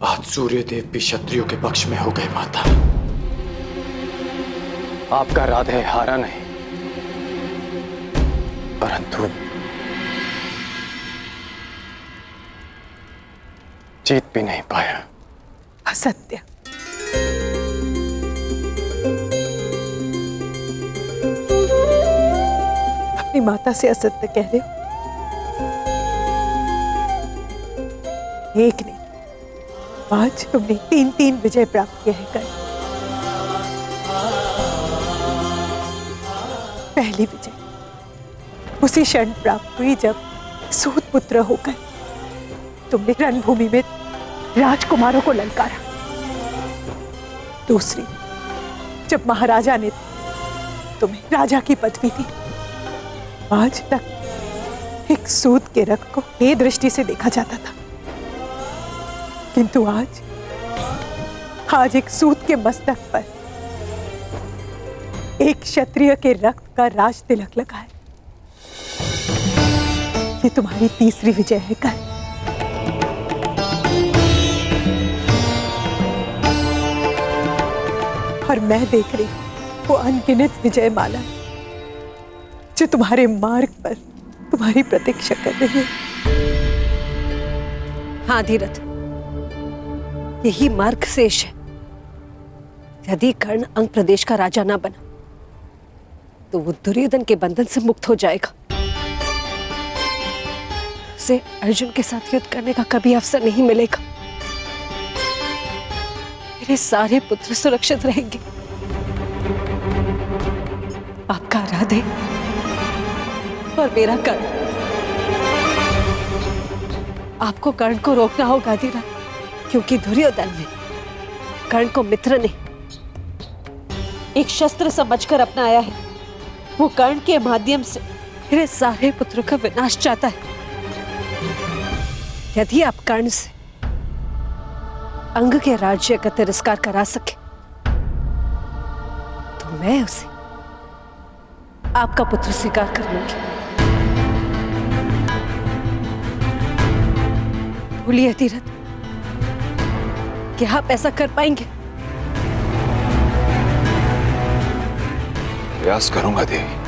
आज सूर्यदेव भी क्षत्रियों के पक्ष में हो गए माता। आपका राधे हारा नहीं, परंतु जीत भी नहीं पाया। असत्य। अपनी माता से असत्य कह रहे हो? एक नहीं, आज तुमने 3-3 विजय प्राप्त किए हैं। कल पहली विजय उसी क्षण प्राप्त हुई जब सूत पुत्र होकर तुमने रणभूमि में राजकुमारों को ललकारा। दूसरी जब महाराजा ने तुम्हें राजा की पदवी दी। आज तक एक सूत के रक्त को हे दृष्टि से देखा जाता था, किंतु आज एक सूत के मस्तक पर एक क्षत्रिय के रक्त का राज तिलक लगा है। ये तुम्हारी तीसरी विजय है कल। और मैं देख रही हूं वो अनगिनत विजय माला जो तुम्हारे मार्ग पर तुम्हारी प्रतीक्षा कर रही है। हाँ धीरथ, यही मार्ग शेष है। यदि कर्ण अंग प्रदेश का राजा ना बना तो वो दुर्योधन के बंधन से मुक्त हो जाएगा। उसे अर्जुन के साथ युद्ध करने का कभी अवसर नहीं मिलेगा। मेरे सारे पुत्र सुरक्षित रहेंगे। आपका राधे और मेरा कर्ण। आपको कर्ण को रोकना होगा धीरथ, क्योंकि दुर्योधन ने कर्ण को मित्र नहीं एक शस्त्र समझकर अपनाया है। वो कर्ण के माध्यम से मेरे सारे पुत्रों का विनाश चाहता है। यदि आप कर्ण से अंग के राज्य का तिरस्कार करा सके तो मैं उसे आपका पुत्र स्वीकार कर लूंगी। बोलिए धीरथ, क्या आप ऐसा कर पाएंगे? प्रयास करूंगा देवी।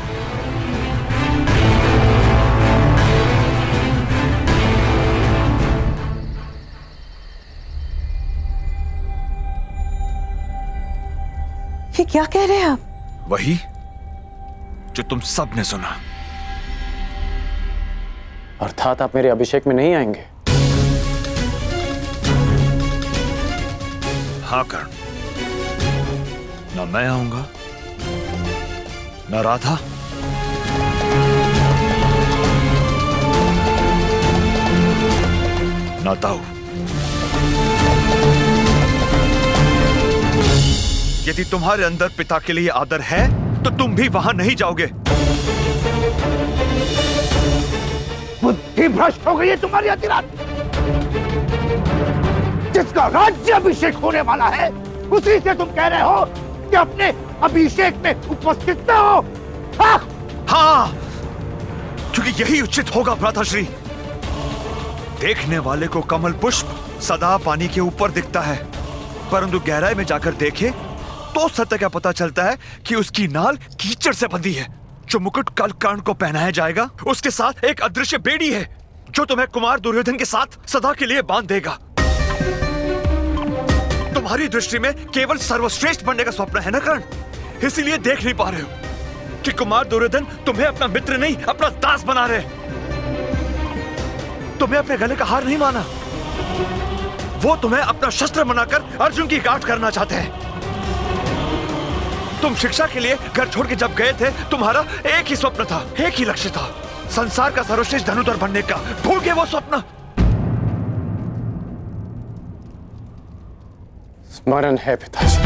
ये क्या कह रहे हैं आप? वही जो तुम सब ने सुना। अर्थात आप मेरे अभिषेक में नहीं आएंगे? हाँ कर्ण, ना मैं आऊंगा ना राधा, ना ताऊ। यदि तुम्हारे अंदर पिता के लिए आदर है तो तुम भी वहां नहीं जाओगे। बुद्धि भ्रष्ट हो गई है तुम्हारी अतिरात। जिसका राज्य अभिषेक होने वाला है उसी से तुम कह रहे हो कि अपने अभिषेक में उपस्थित न हो। हाँ, क्योंकि यही उचित होगा भ्राताश्री। देखने वाले को कमल पुष्प सदा पानी के ऊपर दिखता है, परंतु गहराई में जाकर देखे तो सत्य का पता चलता है कि उसकी नाल कीचड़ से बंधी है। जो मुकुट कल कर्ण को पहनाया जाएगा उसके साथ एक अदृश्य बेड़ी है जो तुम्हें कुमार दुर्योधन के साथ सदा के लिए बांध देगा। तुम्हारी दृष्टि में केवल सर्वश्रेष्ठ बनने का स्वप्न है ना कर्ण, इसीलिए देख नहीं पा रहे हो कि कुमार दुर्योधन तुम्हें अपना मित्र नहीं अपना दास बना रहे। तुम्हें अपने गले का हार नहीं माना, वो तुम्हें अपना शस्त्र बनाकर अर्जुन की गांठ करना चाहते हैं। तुम शिक्षा के लिए घर छोड़ के जब गए थे तुम्हारा एक ही स्वप्न था, एक ही लक्ष्य था, संसार का सर्वश्रेष्ठ धनुधर बनने का। भूल गए वो स्वप्न? स्मरण है पिताजी,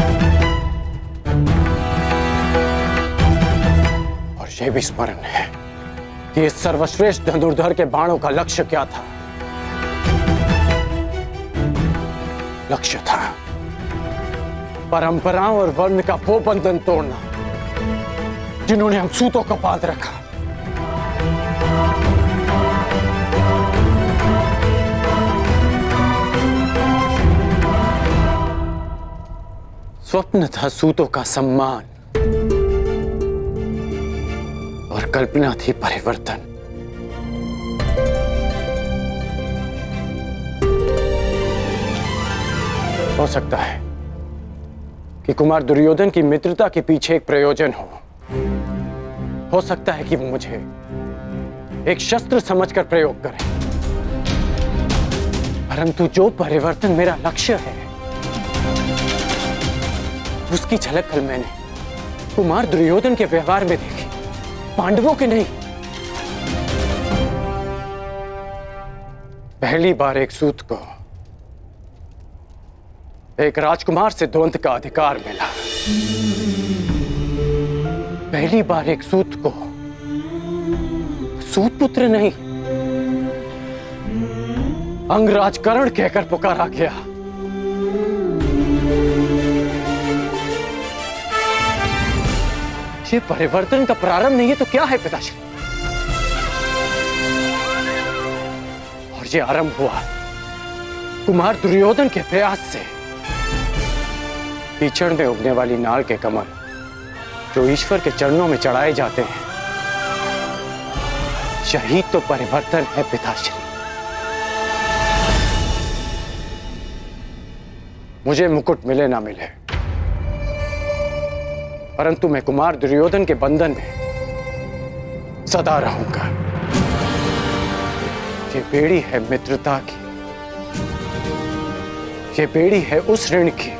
और यह भी स्मरण है कि इस सर्वश्रेष्ठ धनुर्धर के बाणों का लक्ष्य क्या था। लक्ष्य था परंपराओं और वर्ण का वो बंधन तोड़ना जिन्होंने हम सूतों को बांध रखा। स्वप्न था सूतों का सम्मान और कल्पना थी परिवर्तन। हो सकता है कि कुमार दुर्योधन की मित्रता के पीछे एक प्रयोजन हो सकता है कि वो मुझे एक शस्त्र समझकर प्रयोग करे, परंतु जो परिवर्तन मेरा लक्ष्य है उसकी झलक कल मैंने कुमार दुर्योधन के व्यवहार में देखी, पांडवों के नहीं। पहली बार एक सूत को एक राजकुमार से द्वंद्व का अधिकार मिला। पहली बार एक सूत को सूत पुत्र नहीं, अंगराजकरण कहकर पुकारा गया। ये परिवर्तन का प्रारंभ नहीं है तो क्या है पिताश्री? और ये आरंभ हुआ कुमार दुर्योधन के प्रयास से। कीचड़ में उगने वाली नाल के कमल जो ईश्वर के चरणों में चढ़ाए जाते हैं, यही तो परिवर्तन है पिताश्री। मुझे मुकुट मिले ना मिले, परंतु मैं कुमार दुर्योधन के बंधन में सदा रहूंगा। ये बेड़ी है मित्रता की, ये बेड़ी है उस ऋण की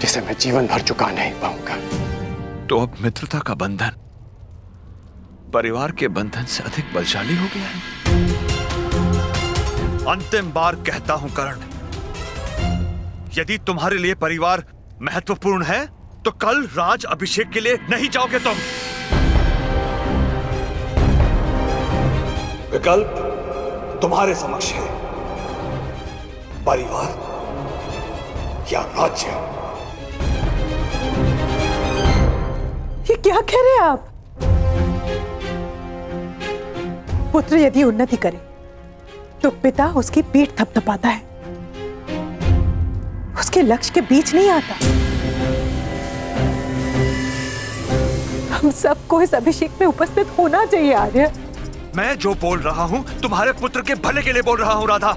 जिसे मैं जीवन भर चुका नहीं पाऊंगा। तो अब मित्रता का बंधन परिवार के बंधन से अधिक बलशाली हो गया है। अंतिम बार कहता हूं कर्ण, यदि तुम्हारे लिए परिवार महत्वपूर्ण है तो कल राज अभिषेक के लिए नहीं जाओगे तुम। विकल्प तुम्हारे समक्ष है, परिवार या राज्य। ये क्या कह रहे हैं आप? पुत्र यदि उन्नति करे तो पिता उसकी पीठ थपथपाता है, उसके लक्ष्य के बीच नहीं आता। हम सबको इस अभिषेक में उपस्थित होना चाहिए आर्य। मैं जो बोल रहा हूं तुम्हारे पुत्र के भले के लिए बोल रहा हूं राधा।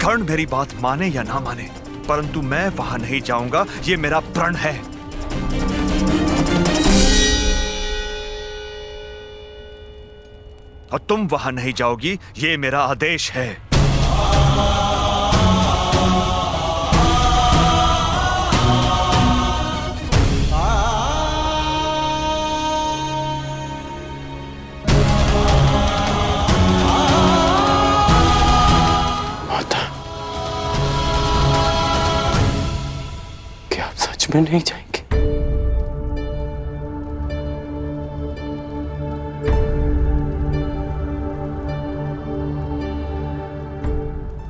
कर्ण मेरी बात माने या ना माने, परंतु मैं वहां नहीं जाऊंगा, ये मेरा प्रण है। और तुम वहां नहीं जाओगी, ये मेरा आदेश है। में नहीं जाएंगे?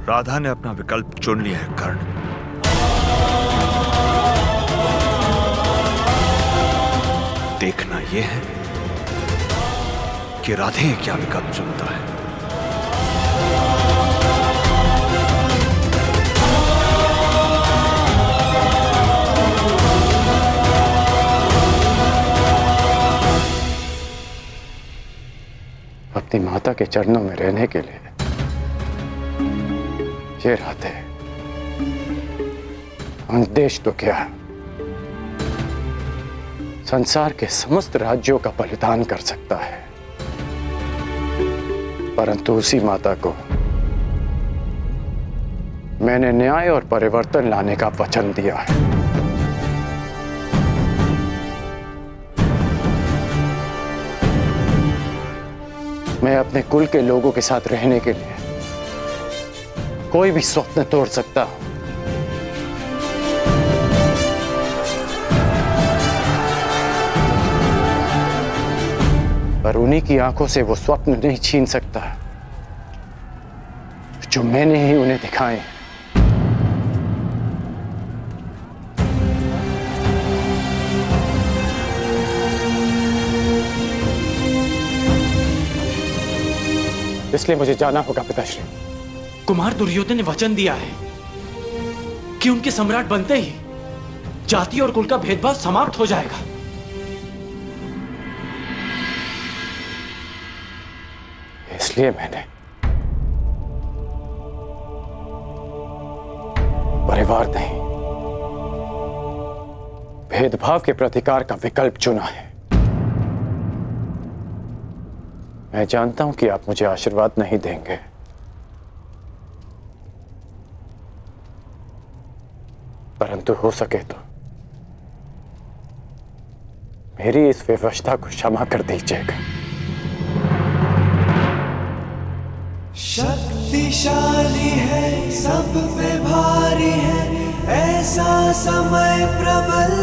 राधा ने अपना विकल्प चुन लिया है कर्ण। देखना यह है कि राधे क्या विकल्प चुनता है। अपनी माता के चरणों में रहने के लिए ये राधे देश तो क्या, संसार के समस्त राज्यों का बलिदान कर सकता है, परंतु उसी माता को मैंने न्याय और परिवर्तन लाने का वचन दिया है। मैं अपने कुल के लोगों के साथ रहने के लिए कोई भी स्वप्न तोड़ सकता हूं, पर उन्हीं की आंखों से वो स्वप्न नहीं छीन सकता जो मैंने ही उन्हें दिखाए। इसलिए मुझे जाना होगा पिताश्री। कुमार दुर्योधन ने वचन दिया है कि उनके सम्राट बनते ही जाति और कुल का भेदभाव समाप्त हो जाएगा। इसलिए मैंने परिवार नहीं, भेदभाव के प्रतिकार का विकल्प चुना है। मैं जानता हूं कि आप मुझे आशीर्वाद नहीं देंगे, परंतु हो सके तो मेरी इस विवशता को क्षमा कर दीजिएगा। शक्तिशाली है, सब पे भारी है, ऐसा समय प्रबल,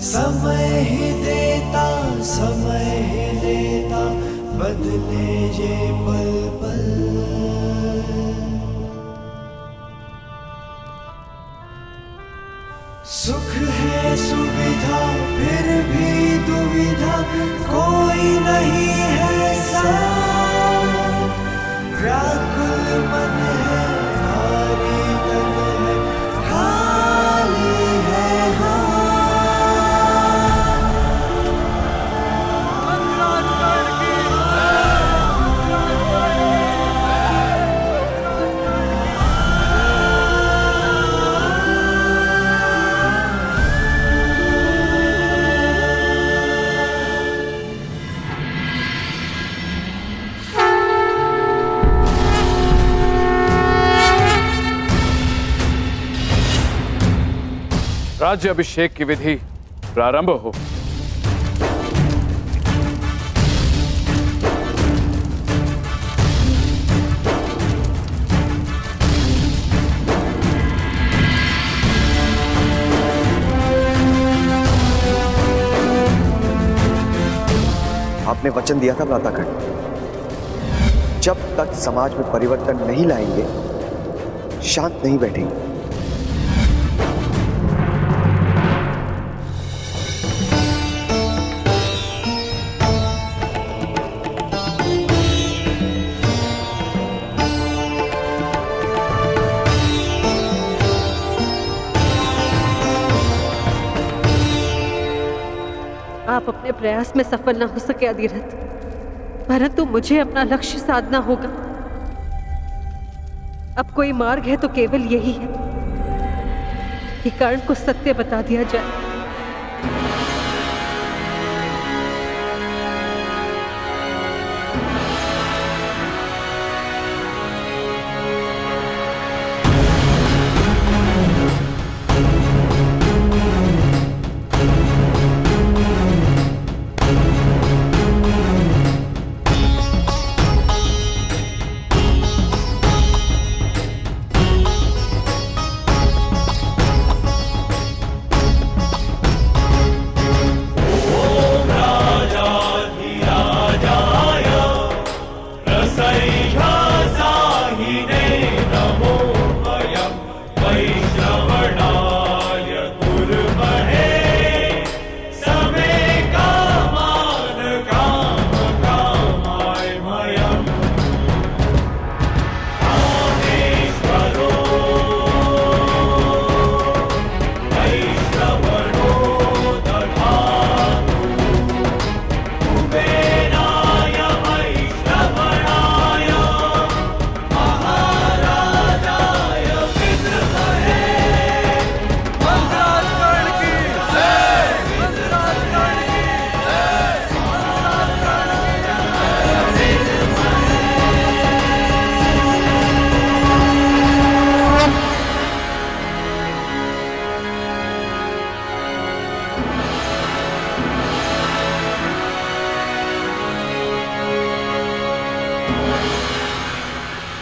समय ही देता, समय ही लेता, बदले ये पल पल। सुख है सुविधा, फिर भी दुविधा, कोई नहीं है साथ, व्याकुल मन है, भारी तन है, खाली है हाथ। राज्य अभिषेक की विधि प्रारंभ हो। आपने वचन दिया था भ्रातागण, जब तक समाज में परिवर्तन नहीं लाएंगे शांत नहीं बैठेंगे। आप अपने प्रयास में सफल ना हो सके अधिरथ, परंतु मुझे अपना लक्ष्य साधना होगा। अब कोई मार्ग है तो केवल यही है कि कर्ण को सत्य बता दिया जाए।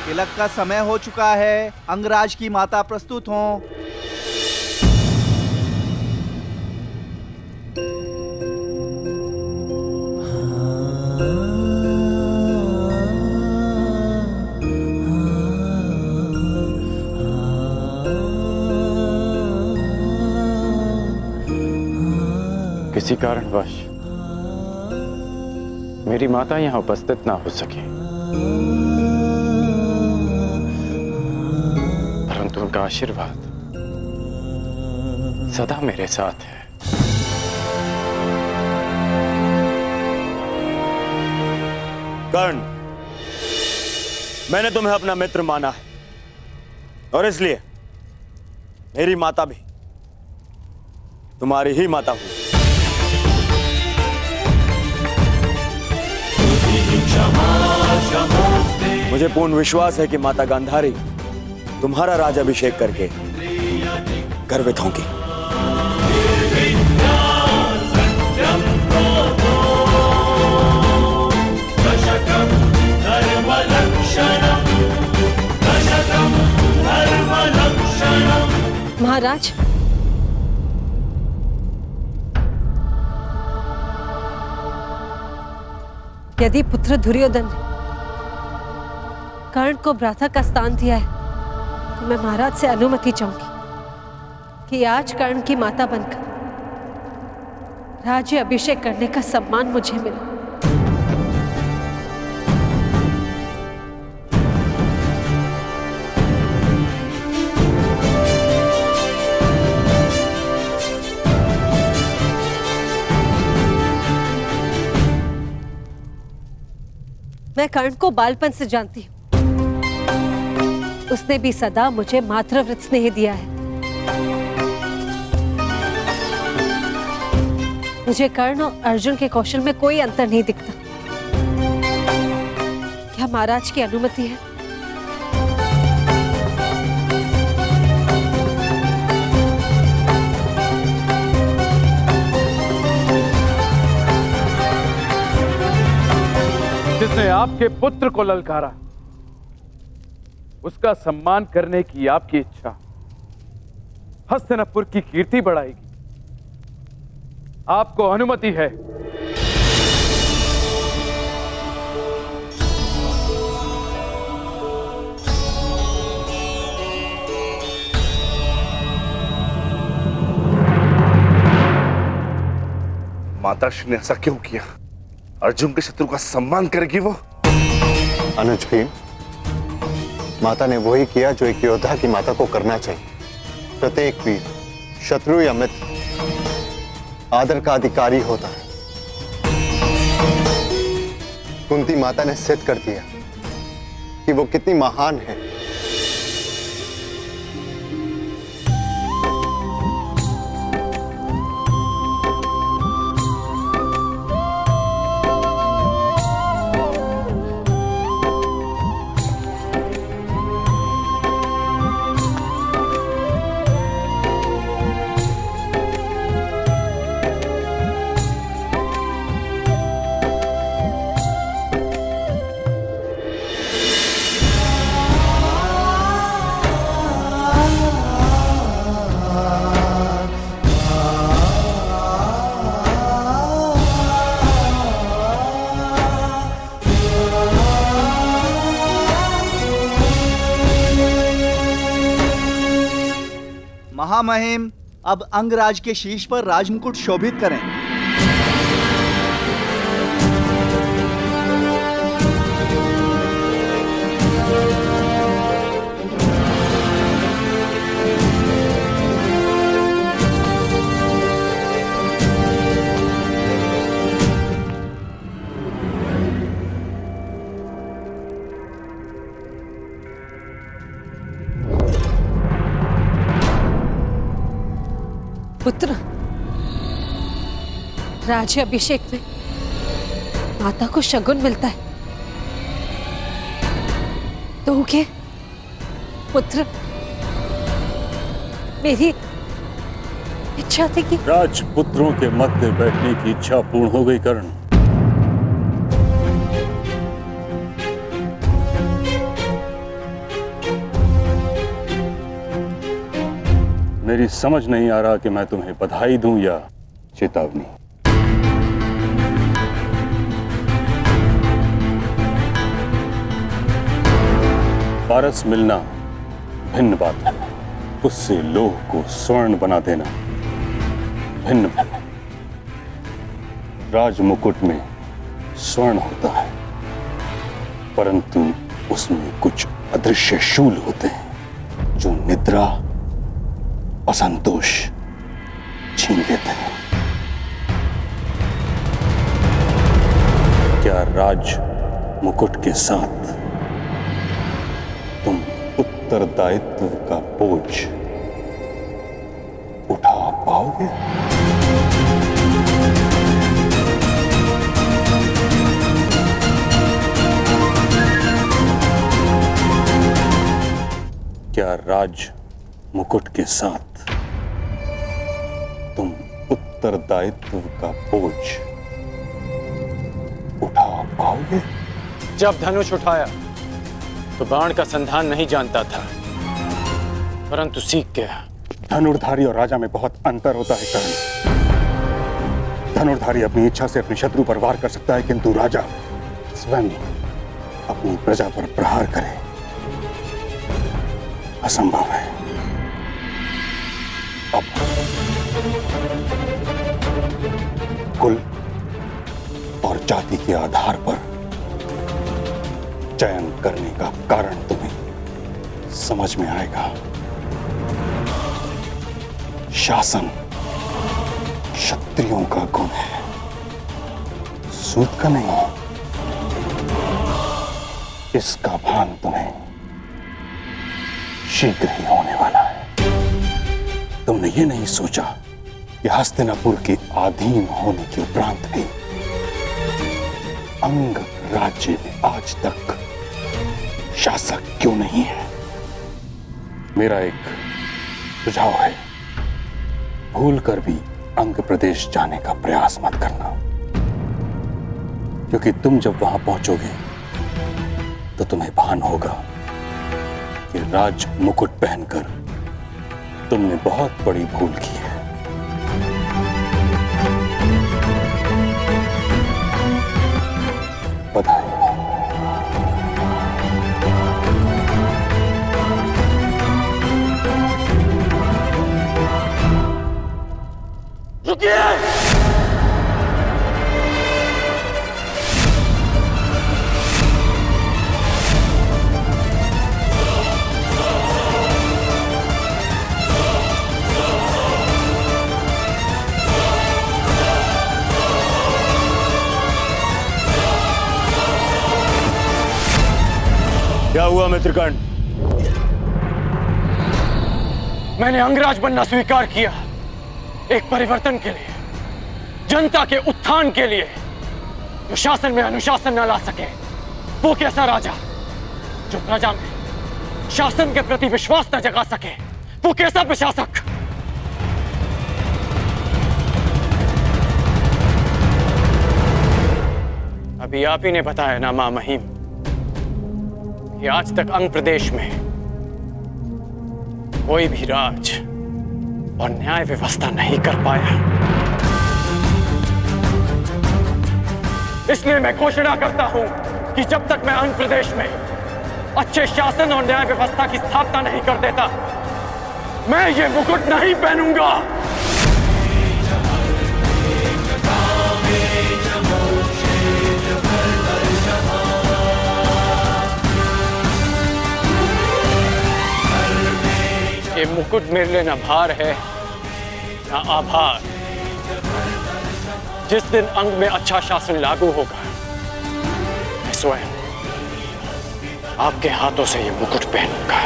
तिलक का समय हो चुका है, अंगराज की माता प्रस्तुत हों। किसी कारणवश मेरी माता यहां उपस्थित ना हो सके, परंतु उनका आशीर्वाद सदा मेरे साथ है। कर्ण, मैंने तुम्हें अपना मित्र माना है और इसलिए मेरी माता भी तुम्हारी ही माता हुई। मुझे पूर्ण विश्वास है कि माता गांधारी तुम्हारा राज्याभिषेक करके गर्वित होंगी। महाराज, यदि पुत्र दुर्योधन ने कर्ण को भ्राता का स्थान दिया है तो मैं महाराज से अनुमति चाहूंगी कि आज कर्ण की माता बनकर राज्य अभिषेक करने का सम्मान मुझे मिला। मैं कर्ण को बालपन से जानती हूं। उसने भी सदा मुझे मातृव्रत स्नेह दिया है। मुझे कर्ण और अर्जुन के कौशल में कोई अंतर नहीं दिखता। क्या महाराज की अनुमति है? जिसने आपके पुत्र को ललकारा, उसका सम्मान करने की आपकी इच्छा हस्तिनापुर की कीर्ति बढ़ाएगी। आपको अनुमति है। माताश्री ने ऐसा क्यों किया? अर्जुन के शत्रु का सम्मान करेगी वो? अनुज भीम, माता ने वही किया जो एक योद्धा की माता को करना चाहिए। प्रत्येक वीर, शत्रु या मित्र, आदर का अधिकारी होता है। कुंती माता ने सिद्ध कर दिया कि वो कितनी महान है। महामहिम, अब अंगराज के शीश पर राजमुकुट शोभित करें। पुत्र, राज्य अभिषेक में माता को शगुन मिलता है तो क्या पुत्र, मेरी इच्छा थी कि राजपुत्रों के मध्य बैठने की इच्छा पूर्ण हो गई। कर्ण, मेरी समझ नहीं आ रहा कि मैं तुम्हें बधाई दूं या चेतावनी। पारस मिलना भिन्न बात है, उससे लोह को स्वर्ण बना देना भिन्न बात है। राजमुकुट में स्वर्ण होता है, परंतु उसमें कुछ अदृश्य शूल होते हैं जो निद्रा और संतोष छीन लेते हैं। क्या राज मुकुट के साथ तुम उत्तरदायित्व का बोझ उठा पाओगे? क्या राज मुकुट के साथ तुम उत्तरदायित्व का बोझ उठा पाओगे? जब धनुष उठाया तो बाण का संधान नहीं जानता था, परंतु सीख गया। धनुर्धारी और राजा में बहुत अंतर होता है कर्ण। धनुर्धारी अपनी इच्छा से अपने शत्रु पर वार कर सकता है, किंतु राजा स्वयं अपनी प्रजा पर प्रहार करे असंभव है। अब कुल और जाति के आधार पर चयन करने का कारण तुम्हें समझ में आएगा। शासन क्षत्रियों का गुण है, सूत का नहीं। इसका भान तुम्हें शीघ्र ही होने वाला है। तुमने ये नहीं सोचा कि हस्तिनापुर के अधीन होने के उपरांत भी अंग राज्य में आज तक शासक क्यों नहीं है? मेरा एक सुझाव है, भूल कर भी अंग प्रदेश जाने का प्रयास मत करना, क्योंकि तुम जब वहां पहुंचोगे तो तुम्हें भान होगा कि राज मुकुट पहनकर तुमने बहुत बड़ी भूल की है। बधाई। रुकिए! क्या हुआ मित्रकर्ण? मैंने अंगराज बनना स्वीकार किया, एक परिवर्तन के लिए, जनता के उत्थान के लिए। जो शासन में अनुशासन न ला सके वो कैसा राजा? जो प्रजा में शासन के प्रति विश्वास न जगा सके वो कैसा प्रशासक? अभी आप ही ने बताया ना मां महिम कि आज तक अंग प्रदेश में कोई भी राज और न्याय व्यवस्था नहीं कर पाया। इसलिए मैं घोषणा करता हूं कि जब तक मैं अंग प्रदेश में अच्छे शासन और न्याय व्यवस्था की स्थापना नहीं कर देता, मैं ये मुकुट नहीं पहनूंगा। ये मुकुट मेरे लिए न भार है न आभार। जिस दिन अंग में अच्छा शासन लागू होगा, मैं स्वयं आपके हाथों से ये मुकुट पहनूंगा।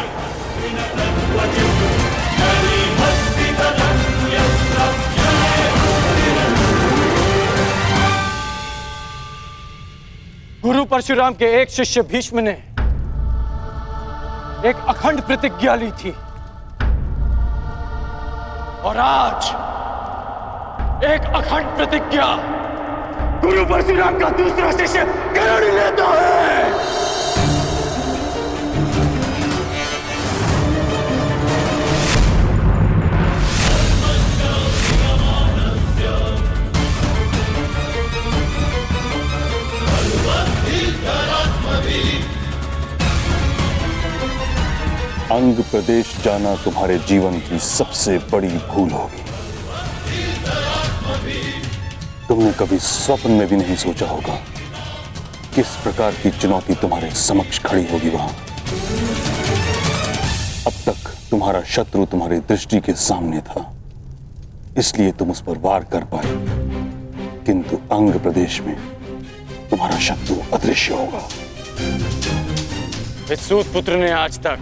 गुरु परशुराम के एक शिष्य भीष्म ने एक अखंड प्रतिज्ञा ली थी, और आज एक अखंड प्रतिज्ञा गुरु परशुराम का दूसरा शिष्य कर्ण लेता है। अंग प्रदेश जाना तुम्हारे जीवन की सबसे बड़ी भूल होगी। तुमने कभी स्वप्न में भी नहीं सोचा होगा किस प्रकार की चुनौती तुम्हारे समक्ष खड़ी होगी वहां। अब तक तुम्हारा शत्रु तुम्हारी दृष्टि के सामने था, इसलिए तुम उस पर वार कर पाए, किंतु अंग प्रदेश में तुम्हारा शत्रु अदृश्य होगा। इस सूत पुत्र ने आज तक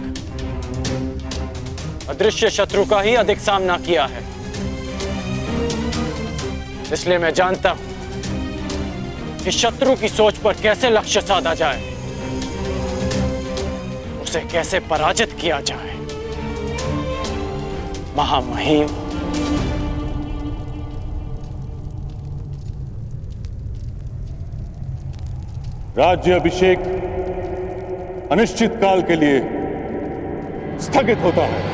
अदृश्य शत्रु का ही अधिक सामना किया है, इसलिए मैं जानता हूं कि शत्रु की सोच पर कैसे लक्ष्य साधा जाए, उसे कैसे पराजित किया जाए। महामहिम राज्य अभिषेक अनिश्चित काल के लिए स्थगित होता है।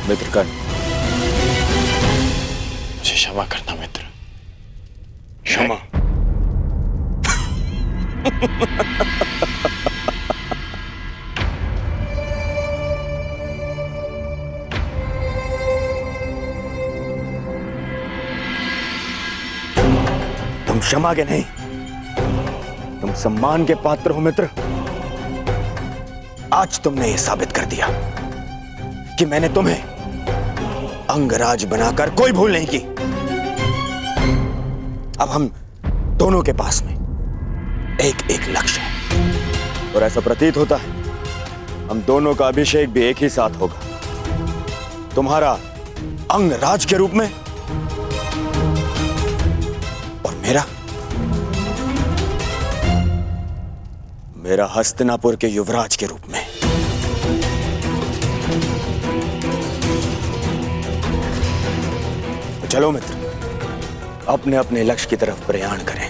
मित्रगण, मुझे क्षमा करना मित्र। क्षमा? तुम क्षमा के नहीं, तुम सम्मान के पात्र हो मित्र। आज तुमने यह साबित कर दिया कि मैंने तुम्हें अंगराज बनाकर कोई भूल नहीं की। अब हम दोनों के पास में एक एक लक्ष्य है, और ऐसा प्रतीत होता है हम दोनों का अभिषेक भी एक ही साथ होगा, तुम्हारा अंगराज के रूप में और मेरा हस्तिनापुर के युवराज के रूप में। तो चलो मित्र, अपने अपने लक्ष्य की तरफ प्रयाण करें।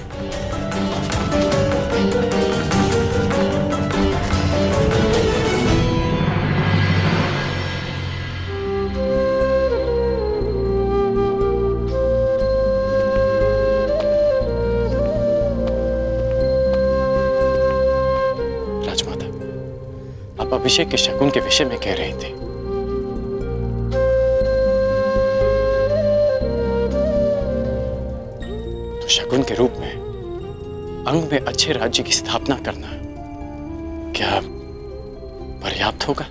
राजमाता, आप अभिषेक के शकुन के विषय में कह रहे थे। तो शकुन के रूप में अंग में अच्छे राज्य की स्थापना करना क्या पर्याप्त होगा?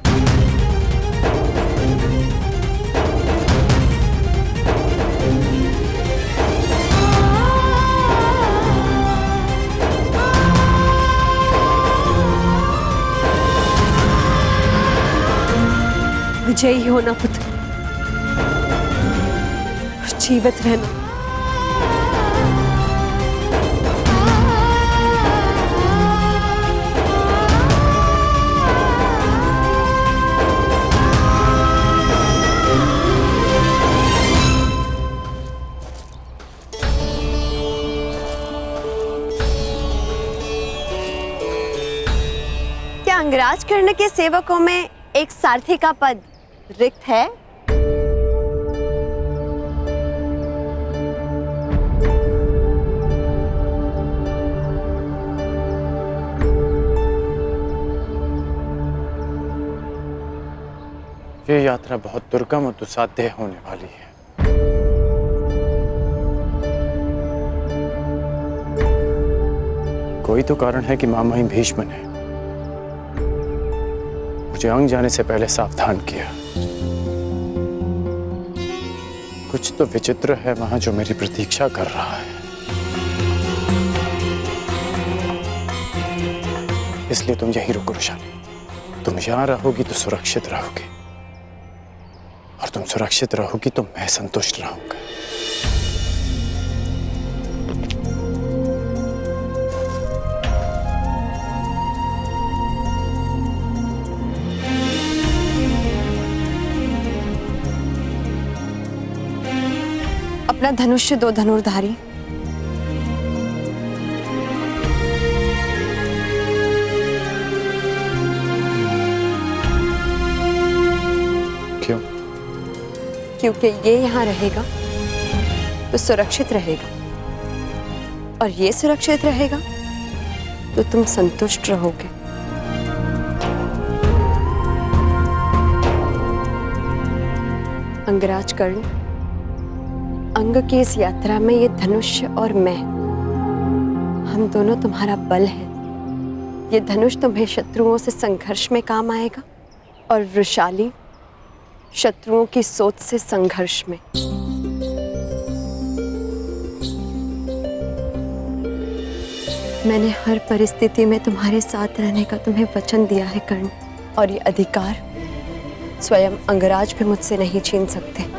विजयी होना पुत्र, जीवित रहना। क्या अंगराज कर्ण के सेवकों में एक सारथी का पद रिक्त है? ये यात्रा बहुत दुर्गम और दुस्साध्य होने वाली है। कोई तो कारण है कि महामहिम भीष्म ने मुझे अंग जाने से पहले सावधान किया। कुछ तो विचित्र है वहां जो मेरी प्रतीक्षा कर रहा है। इसलिए तुम यहीं रुको रुशाली। तुम यहां रहोगी तो सुरक्षित रहोगी, और तुम सुरक्षित रहोगी तो मैं संतुष्ट रहूंगा। अपना धनुष्य दो धनुर्धारी। क्यों? क्योंकि ये यहां रहेगा तो सुरक्षित रहेगा, और ये सुरक्षित रहेगा तो तुम संतुष्ट रहोगे। अंगराज कर्ण, अंग की इस यात्रा में ये धनुष और मैं, हम दोनों तुम्हारा बल है। ये धनुष तुम्हें शत्रुओं से संघर्ष में काम आएगा और वृषाली शत्रुओं की सोच से संघर्ष में। मैंने हर परिस्थिति में तुम्हारे साथ रहने का तुम्हें वचन दिया है कर्ण, और ये अधिकार स्वयं अंगराज भी मुझसे नहीं छीन सकते।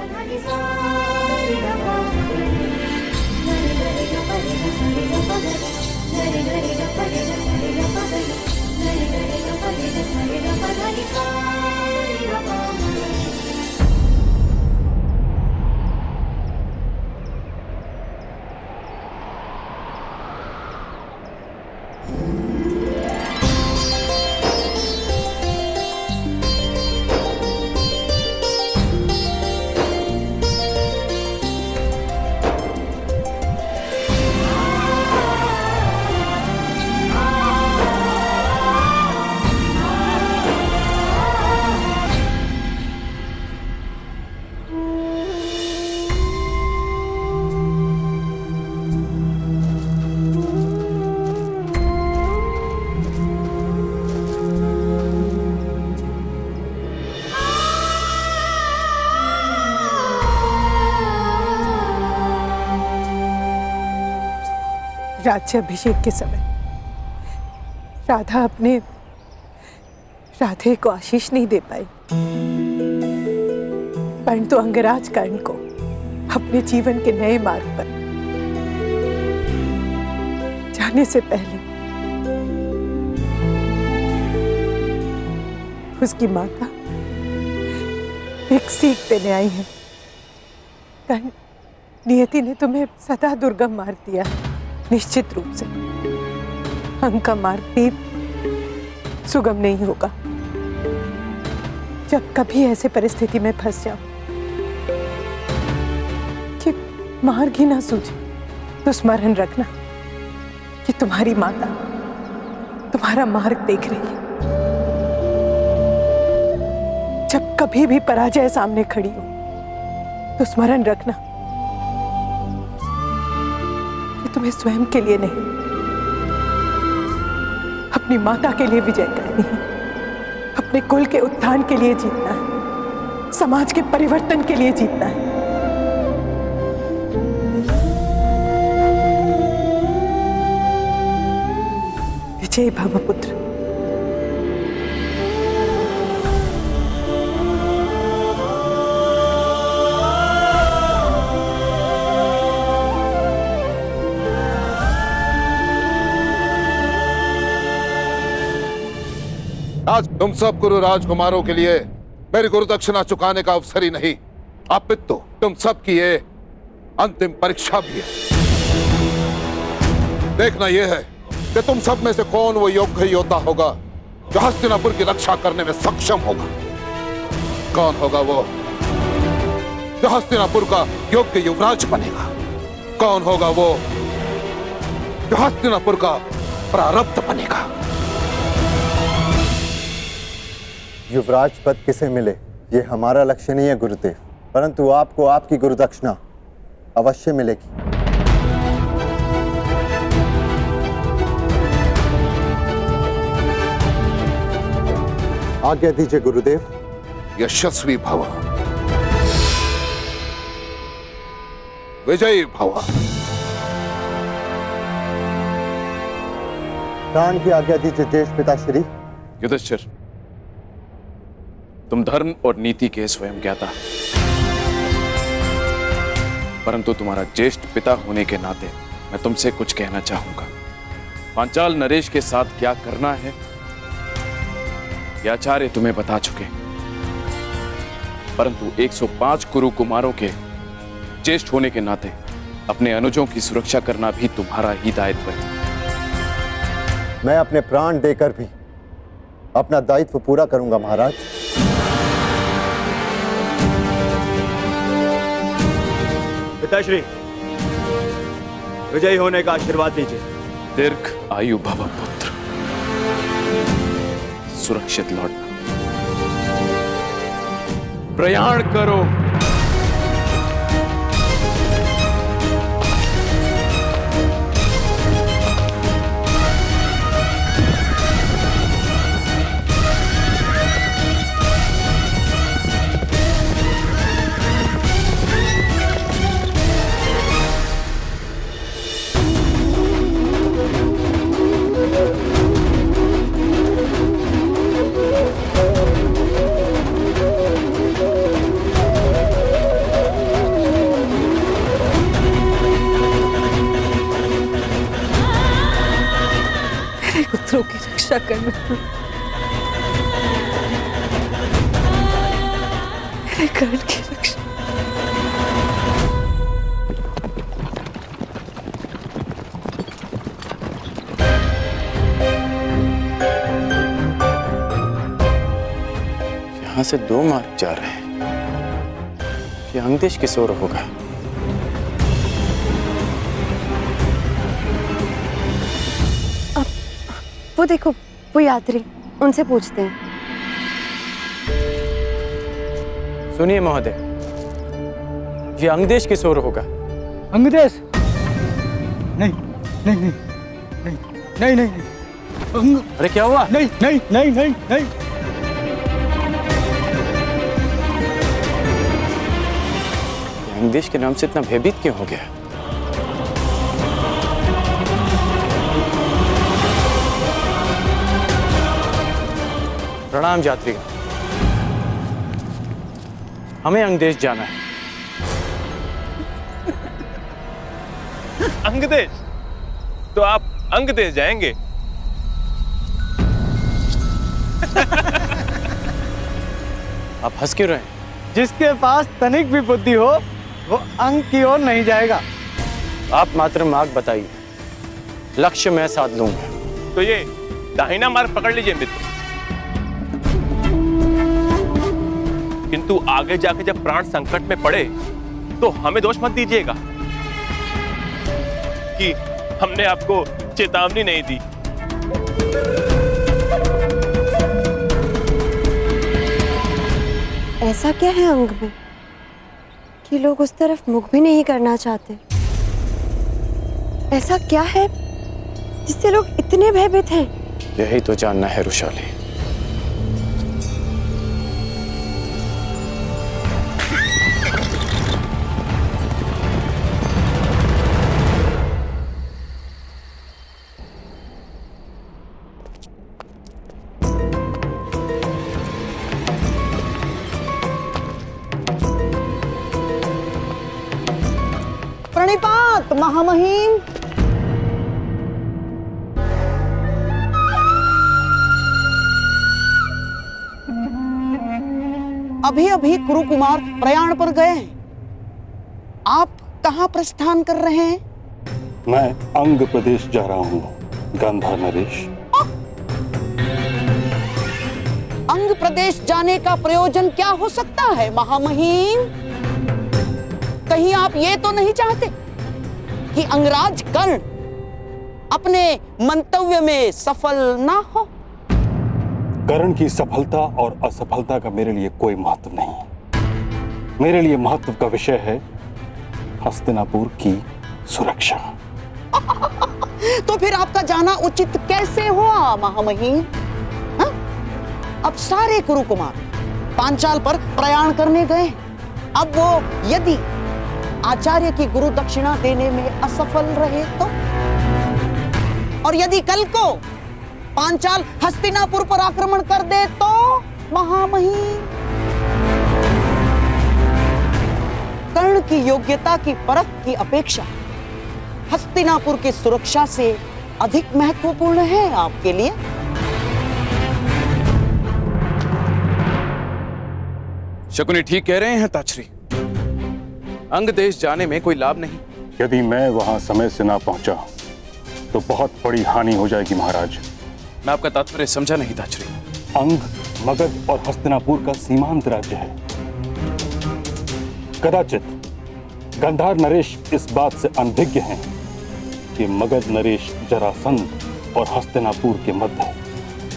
राज्याभिषेक के समय राधा अपने राधे को आशीष नहीं दे पाई, परंतु अंगराज कर्ण को अपने जीवन के नए मार्ग पर जाने से पहले उसकी माता एक सीख देने आई है। कर्ण, नियति ने तुम्हें सदा दुर्गम मार्ग दिया है। निश्चित रूप से अंग का मार्ग भी सुगम नहीं होगा। जब कभी ऐसे परिस्थिति में फंस जाओ कि मार्ग ही ना सूझे, तो स्मरण रखना कि तुम्हारी माता तुम्हारा मार्ग देख रही है। जब कभी भी पराजय सामने खड़ी हो तो स्मरण रखना तुम्हें स्वयं के लिए नहीं, अपनी माता के लिए विजय करनी है। अपने कुल के उत्थान के लिए जीतना है, समाज के परिवर्तन के लिए जीतना है। विजय भव पुत्र। आज तुम सब गुरु राजकुमारों के लिए मेरी गुरु दक्षिणा चुकाने का अवसर ही नहीं, अपितु तुम सब की ये अंतिम परीक्षा भी है। देखना यह है कि तुम सब में से कौन वो योग्य योद्धा होगा जो हस्तिनापुर की रक्षा करने में सक्षम होगा। कौन होगा वो जो हस्तिनापुर का योग्य युवराज बनेगा। कौन होगा वो जो हस्तिनापुर का प्रारब्ध बनेगा। युवराज पद किसे मिले ये हमारा लक्ष्य नहीं है गुरुदेव, परंतु आपको आपकी गुरु दक्षिणा अवश्य मिलेगी। आज्ञा दीजिए गुरुदेव। यशस्वी भव, विजयी भव। प्राण की आज्ञा दीजिए ज्येष्ठ पिताश्री। युधिष्ठिर, तुम धर्म और नीति के स्वयं ज्ञाता, परंतु तुम्हारा ज्येष्ठ पिता होने के नाते मैं तुमसे कुछ कहना चाहूंगा। पांचाल नरेश के साथ क्या करना है ये आचार्य तुम्हें बता चुके, परंतु 105 कुरु कुमारों के ज्येष्ठ होने के नाते अपने अनुजों की सुरक्षा करना भी तुम्हारा ही दायित्व है। मैं अपने प्राण देकर भी अपना दायित्व पूरा करूंगा महाराज। पिताश्री, विजयी होने का आशीर्वाद दीजिए। दीर्घ आयु भव पुत्र, सुरक्षित लौटना। प्रयाण करो। पुत्रों की रक्षा करना, मेरे कर्ण की रक्षा। यहां से दो मार्ग जा रहे हैं। ये अंगदेश किशोर होगा। वो देखो, वो यात्री, उनसे पूछते हैं। सुनिए महोदय, ये अंगदेश किशोर होगा। अंगदेश? नहीं नहीं नहीं नहीं नहीं नहीं नहीं। अरे क्या हुआ? नहीं नहीं नहीं नहीं नहीं। अंगदेश के नाम से इतना भयभीत क्यों हो गया? प्रणाम यात्रीगण, हमें अंगदेश जाना है। अंगदेश? तो आप अंगदेश जाएंगे? आप हंस क्यों रहे हैं? जिसके पास तनिक भी बुद्धि हो वो अंग की ओर नहीं जाएगा। आप मात्र मार्ग बताइए, लक्ष्य मैं साध लूंगा। तो ये दाहिना मार्ग पकड़ लीजिए मित्र, किंतु आगे जाके जब प्राण संकट में पड़े तो हमें दोष मत दीजिएगा कि हमने आपको चेतावनी नहीं दी। ऐसा क्या है अंग में कि लोग उस तरफ मुख भी नहीं करना चाहते? ऐसा क्या है जिससे लोग इतने भयभीत हैं? यही तो जानना है रुशाली। प्रणिपात महामहिम। अभी अभी कुरुकुमार प्रयाण पर गए हैं। आप कहां प्रस्थान कर रहे हैं? मैं अंग प्रदेश जा रहा हूँ, गांधार नरेश। अंग प्रदेश जाने का प्रयोजन क्या हो सकता है महामहिम? कहीं आप ये तो नहीं चाहते कि अंगराज कर्ण अपने मंतव्य में सफल ना हो? कर्ण की सफलता और असफलता का मेरे लिए कोई महत्व नहीं। मेरे लिए महत्व का विषय है हस्तिनापुर की सुरक्षा। तो फिर आपका जाना उचित कैसे हुआ महामहिम? हाँ? अब सारे कुरुकुमार पांचाल पर प्रयाण करने गए। अब वो यदि आचार्य की गुरु दक्षिणा देने में असफल रहे तो, और यदि कल को पांचाल हस्तिनापुर पर आक्रमण कर दे तो महामहिम? कर्ण की योग्यता की परख की अपेक्षा हस्तिनापुर की सुरक्षा से अधिक महत्वपूर्ण है आपके लिए? शकुनी ठीक कह रहे हैं ताछरी। अंग देश जाने में कोई लाभ नहीं। यदि मैं वहां समय से ना पहुंचा तो बहुत बड़ी हानि हो जाएगी महाराज। मैं आपका तात्पर्य समझा नहीं ताछरी। अंग, मगध और हस्तिनापुर का सीमांत राज्य है। कदाचित गांधार नरेश इस बात से अनभिज्ञ हैं कि मगध नरेश जरासंध और हस्तिनापुर के मध्य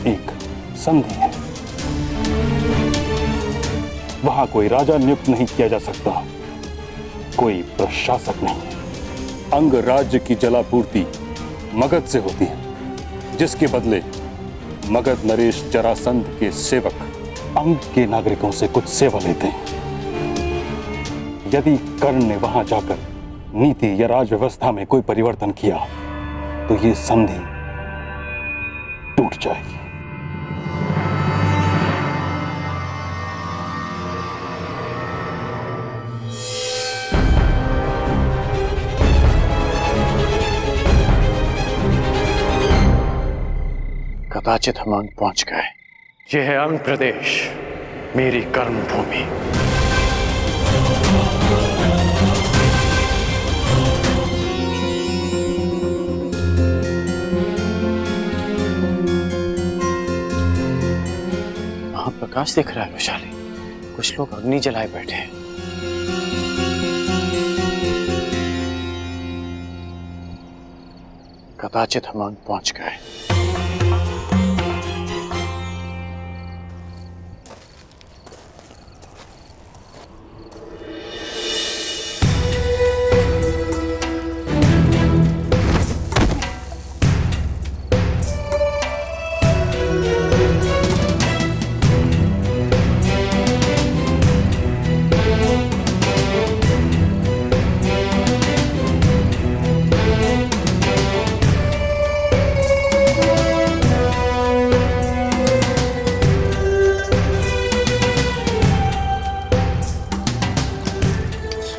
एक संधि है। वहां कोई राजा नियुक्त नहीं किया जा सकता, कोई प्रशासक नहीं। अंग राज्य की जलापूर्ति मगध से होती है, जिसके बदले मगध नरेश जरासंध के सेवक अंग के नागरिकों से कुछ सेवा लेते हैं। यदि कर्ण ने वहां जाकर नीति या राज व्यवस्था में कोई परिवर्तन किया तो ये संधि टूट जाएगी। कदाचित हम अंग पहुंच गए। यह है अंग प्रदेश, मेरी कर्म भूमि। वहां प्रकाश दिख रहा है वैशाली, कुछ लोग अग्नि जलाए बैठे हैं। कदाचित हम अंग पहुंच गए।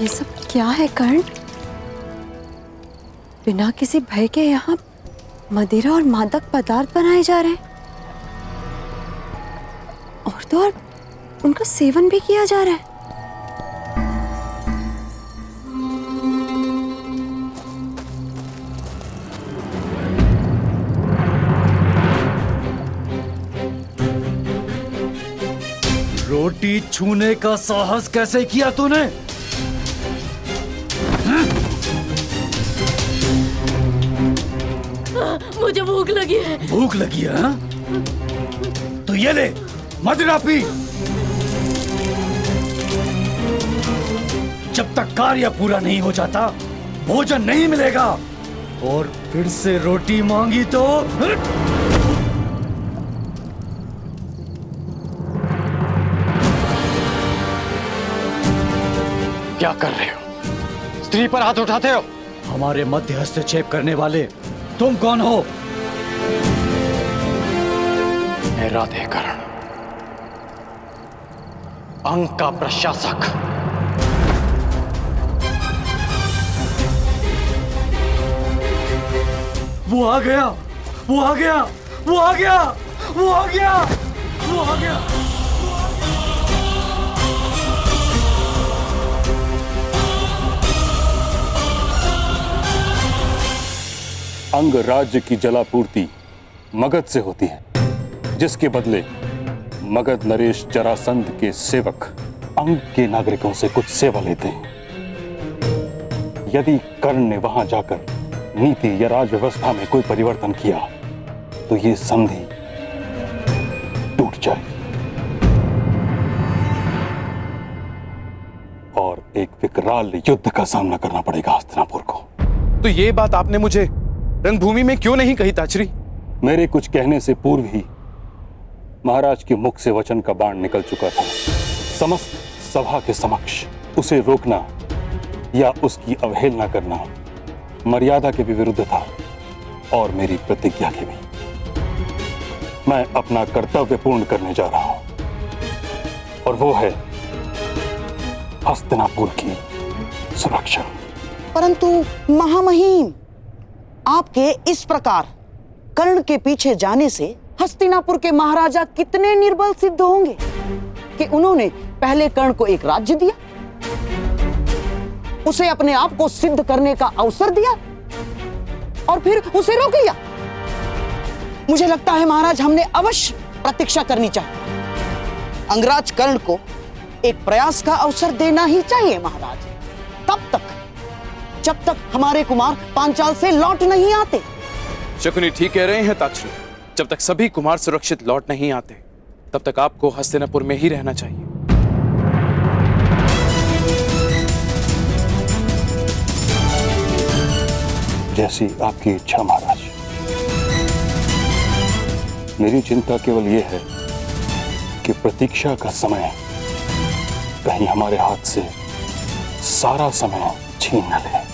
ये सब क्या है कर्ण? बिना किसी भय के यहाँ मदिरा और मादक पदार्थ बनाए जा रहे हैं और तो और उनका सेवन भी किया जा रहा है। रोटी छूने का साहस कैसे किया तूने? मुझे भूख लगी है। भूख लगी है हाँ? तो ये ले मदिरा पी। जब तक कार्य पूरा नहीं हो जाता भोजन नहीं मिलेगा। और फिर से रोटी मांगी तो क्या कर रहे हो? स्त्री पर हाथ उठाते हो? हमारे मध्य हस्तक्षेप करने वाले तुम कौन हो? मैं राधेकरण, अंग का प्रशासक। वो आ गया, वो आ गया, वो आ गया, वो आ गया, वो आ गया। अंग राज्य की जलापूर्ति मगध से होती है, जिसके बदले मगध नरेश जरासंध के सेवक अंग के नागरिकों से कुछ सेवा लेते हैं। यदि कर्ण ने वहां जाकर नीति या राज व्यवस्था में कोई परिवर्तन किया तो ये संधि टूट जाएगी और एक विकराल युद्ध का सामना करना पड़ेगा हस्तिनापुर को। तो ये बात आपने मुझे रणभूमि में क्यों नहीं कही ताचरी? मेरे कुछ कहने से पूर्व ही महाराज के मुख से वचन का बाण निकल चुका था। समस्त सभा के समक्ष उसे रोकना या उसकी अवहेलना करना मर्यादा के भी विरुद्ध था और मेरी प्रतिज्ञा के भी। मैं अपना कर्तव्य पूर्ण करने जा रहा हूं और वो है हस्तिनापुर की सुरक्षा। परंतु महामहिम, आपके इस प्रकार कर्ण के पीछे जाने से हस्तिनापुर के महाराजा कितने निर्बल सिद्ध होंगे कि उन्होंने पहले कर्ण को एक राज्य दिया, उसे अपने आप को सिद्ध करने का अवसर दिया और फिर उसे रोक लिया। मुझे लगता है महाराज, हमने अवश्य प्रतीक्षा करनी चाहिए। अंगराज कर्ण को एक प्रयास का अवसर देना ही चाहिए महाराज। तब तक जब तक हमारे कुमार पांचाल से लौट नहीं आते। शकुनी ठीक कह रहे हैं ताक्षरी। जब तक सभी कुमार सुरक्षित लौट नहीं आते तब तक आपको हस्तिनापुर में ही रहना चाहिए। जैसी आपकी इच्छा महाराज। मेरी चिंता केवल यह है कि प्रतीक्षा का समय कहीं हमारे हाथ से सारा समय छीन न ले।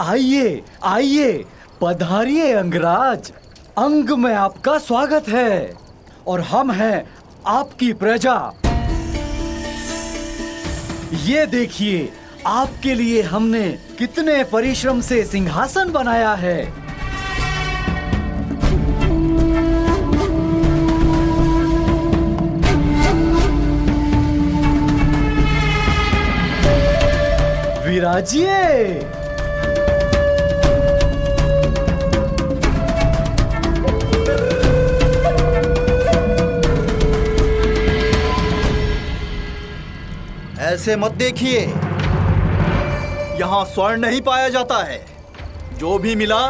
आइए आइए, पधारिए अंगराज। अंग में आपका स्वागत है और हम हैं आपकी प्रजा। ये देखिए, आपके लिए हमने कितने परिश्रम से सिंहासन बनाया है। विराजिए। ऐसे मत देखिए, यहाँ स्वर्ण नहीं पाया जाता है। जो भी मिला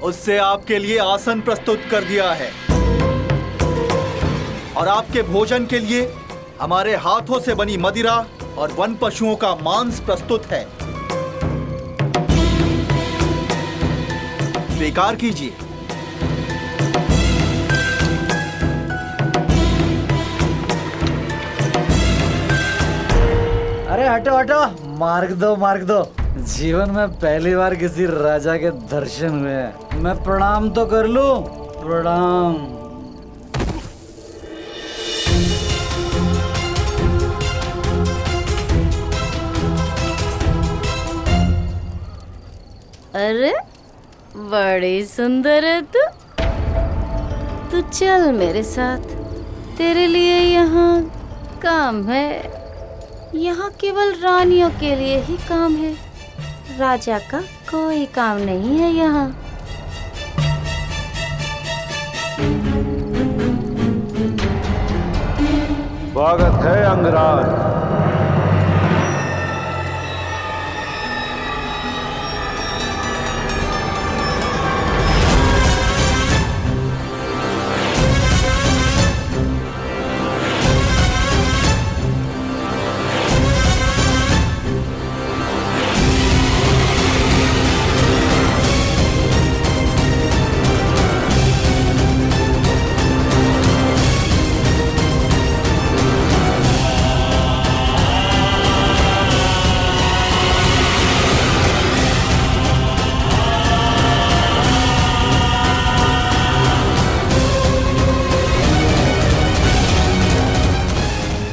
उससे आपके लिए आसन प्रस्तुत कर दिया है और आपके भोजन के लिए हमारे हाथों से बनी मदिरा और वन पशुओं का मांस प्रस्तुत है। स्वीकार कीजिए। अरे हटो हटो, मार्ग दो। जीवन में पहली बार किसी राजा के दर्शन हुए हैं। मैं प्रणाम तो कर लूं। प्रणाम। अरे बड़ी सुंदर है तू चल मेरे साथ। तेरे लिए यहाँ काम है। यहाँ केवल रानियों के लिए ही काम है। राजा का कोई काम नहीं है यहाँ। स्वागत है अंगराज।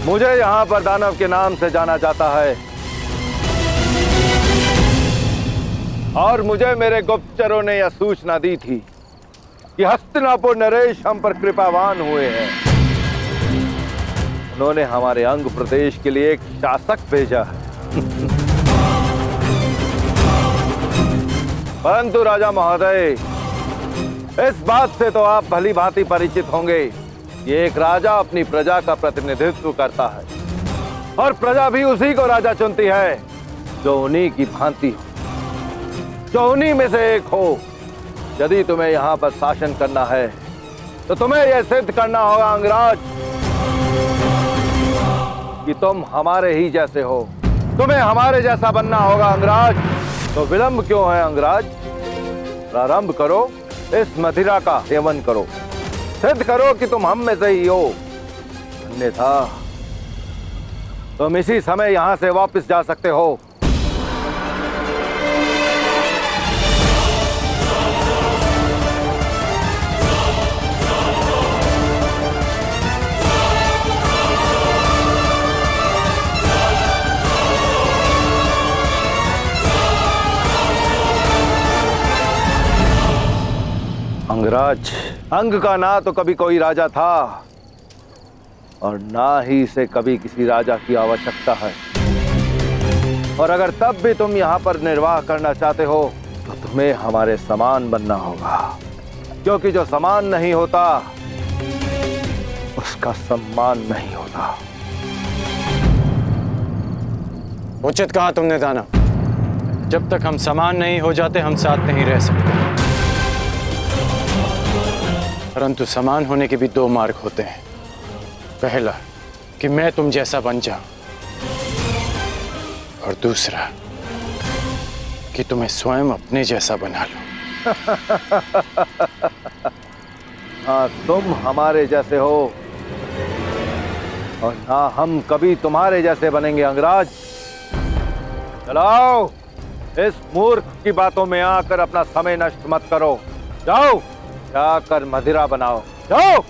मुझे यहाँ पर दानव के नाम से जाना जाता है और मुझे मेरे गुप्तचरों ने यह सूचना दी थी कि हस्तिनापुर नरेश हम पर कृपावान हुए हैं। उन्होंने हमारे अंग प्रदेश के लिए एक शासक भेजा है। परंतु राजा महोदय, इस बात से तो आप भली भांति परिचित होंगे। ये एक राजा अपनी प्रजा का प्रतिनिधित्व करता है और प्रजा भी उसी को राजा चुनती है जो उन्हीं की भांति हो, जो उन्हीं में से एक हो। यदि तुम्हें यहाँ पर शासन करना है तो तुम्हें यह सिद्ध करना होगा अंगराज कि तुम हमारे ही जैसे हो। तुम्हें हमारे जैसा बनना होगा अंगराज। तो विलंब क्यों है अंगराज? प्रारंभ करो, इस मदिरा का सेवन करो, सिद्ध करो कि तुम हम में से ही हो। अन्यथा तुम इसी समय यहां से वापस जा सकते हो। अंगराज, अंग का ना तो कभी कोई राजा था और ना ही इसे कभी किसी राजा की आवश्यकता है। और अगर तब भी तुम यहाँ पर निर्वाह करना चाहते हो तो तुम्हें हमारे समान बनना होगा, क्योंकि जो समान नहीं होता उसका सम्मान नहीं होता। उचित कहा तुमने दानव। जब तक हम समान नहीं हो जाते हम साथ नहीं रह सकते। परंतु समान होने के भी दो मार्ग होते हैं। पहला कि मैं तुम जैसा बन जाऊं, और दूसरा कि तुम्हें स्वयं अपने जैसा बना लूं। हाँ, तुम हमारे जैसे हो और ना हम कभी तुम्हारे जैसे बनेंगे अंगराज। चलाओ, इस मूर्ख की बातों में आकर अपना समय नष्ट मत करो। जाओ, जाकर मदिरा बनाओ, जाओ।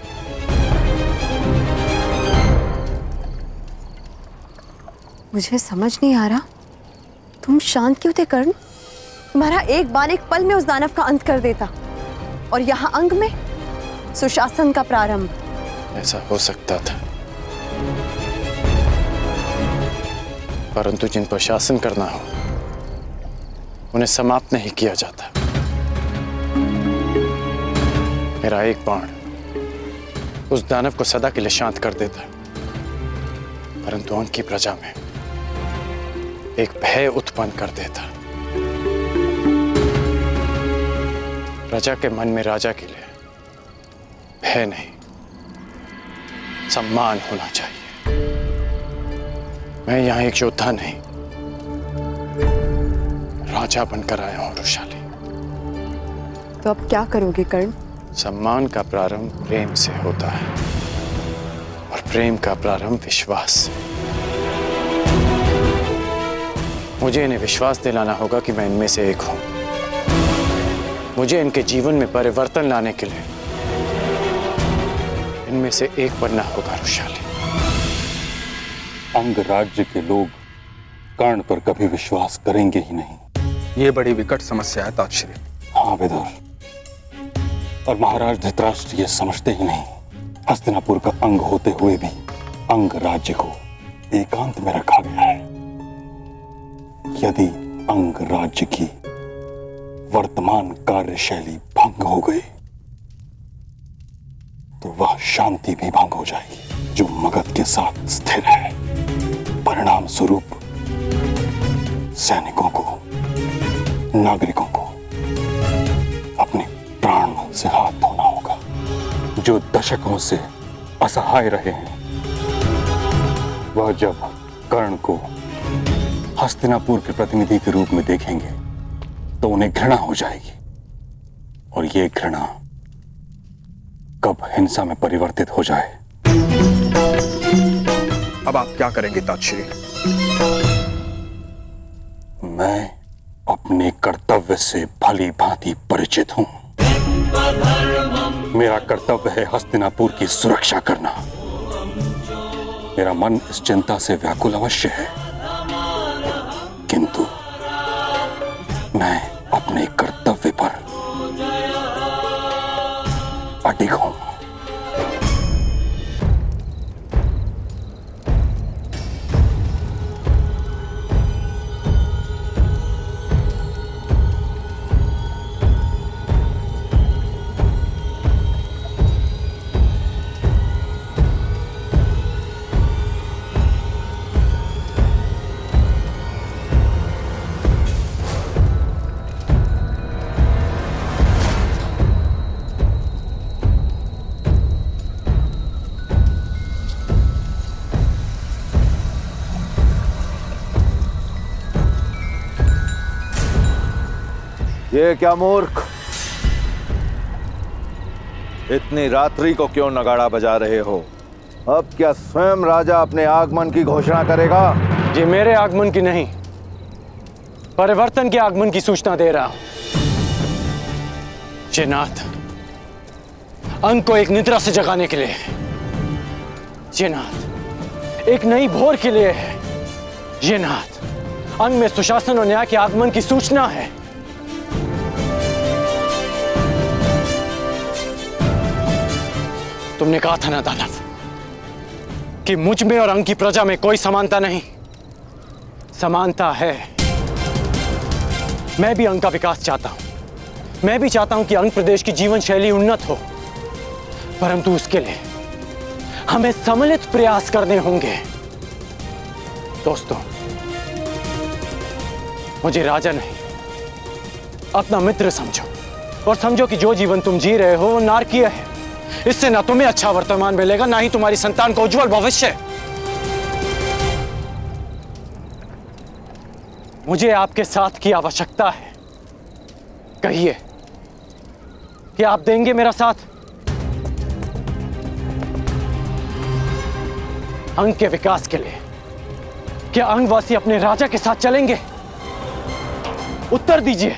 मुझे समझ नहीं आ रहा, तुम शांत क्यों थे कर्ण? तुम्हारा एक बार एक पल में उस दानव का अंत कर देता, और यहाँ अंग में सुशासन का प्रारंभ। ऐसा हो सकता था, परंतु जिन पर शासन करना हो उन्हें समाप्त नहीं किया जाता। मेरा एक बाण उस दानव को सदा के लिए शांत कर देता, परंतु अंग की प्रजा में एक भय उत्पन्न कर देता। प्रजा के मन में राजा के लिए भय नहीं, सम्मान होना चाहिए। मैं यहां एक योद्धा नहीं, राजा बनकर आया हूं वृषाली। तो अब क्या करोगे कर्ण? सम्मान का प्रारंभ प्रेम से होता है, और प्रेम का प्रारंभ विश्वास से। मुझे इन्हें विश्वास दिलाना होगा कि मैं इनमें से एक हूं। मुझे इनके जीवन में परिवर्तन लाने के लिए इनमें से एक बनना होगा वृषाली। अंग राज्य के लोग कर्ण पर कभी विश्वास करेंगे ही नहीं। ये बड़ी विकट समस्या है ताक्षरी। हाँ विदुर, और महाराज धृतराष्ट्र ये समझते ही नहीं, हस्तिनापुर का अंग होते हुए भी अंग राज्य को एकांत में रखा गया है। यदि अंग राज्य की वर्तमान कार्यशैली भंग हो गई तो वह शांति भी भंग हो जाएगी जो मगध के साथ स्थिर है। परिणाम स्वरूप सैनिकों को, नागरिकों को अपने प्राण से हाथ धोना होगा। जो दशकों से असहाय रहे हैं, वह जब कर्ण को हस्तिनापुर के प्रतिनिधि के रूप में देखेंगे तो उन्हें घृणा हो जाएगी, और ये घृणा कब हिंसा में परिवर्तित हो जाए। अब आप क्या करेंगे ताक्षरी? मैं अपने कर्तव्य से भली भांति परिचित हूं। मेरा कर्तव्य है हस्तिनापुर की सुरक्षा करना। मेरा मन इस चिंता से व्याकुल अवश्य है, किंतु मैं अपने कर्तव्य पर अडिग हूं। ये क्या मूर्ख, इतनी रात्रि को क्यों नगाड़ा बजा रहे हो? अब क्या स्वयं राजा अपने आगमन की घोषणा करेगा? ये मेरे आगमन की नहीं, परिवर्तन के आगमन की सूचना दे रहा हूं। ये नाथ अंग को एक निद्रा से जगाने के लिए है। ये नाथ एक नई भोर के लिए है। ये नाथ अंग में सुशासन और न्याय के आगमन की सूचना है। तुमने कहा था ना दानव कि मुझ में और अंग की प्रजा में कोई समानता नहीं। समानता है। मैं भी अंग का विकास चाहता हूं। मैं भी चाहता हूं कि अंग प्रदेश की जीवन शैली उन्नत हो, परंतु उसके लिए हमें सम्मिलित प्रयास करने होंगे। दोस्तों, मुझे राजा नहीं अपना मित्र समझो, और समझो कि जो जीवन तुम जी रहे हो वो नारकीय है। इससे ना तुम्हें अच्छा वर्तमान मिलेगा, ना ही तुम्हारी संतान को उज्जवल भविष्य। मुझे आपके साथ की आवश्यकता है। कहिए कि आप देंगे मेरा साथ? अंग के विकास के लिए क्या अंगवासी अपने राजा के साथ चलेंगे? उत्तर दीजिए।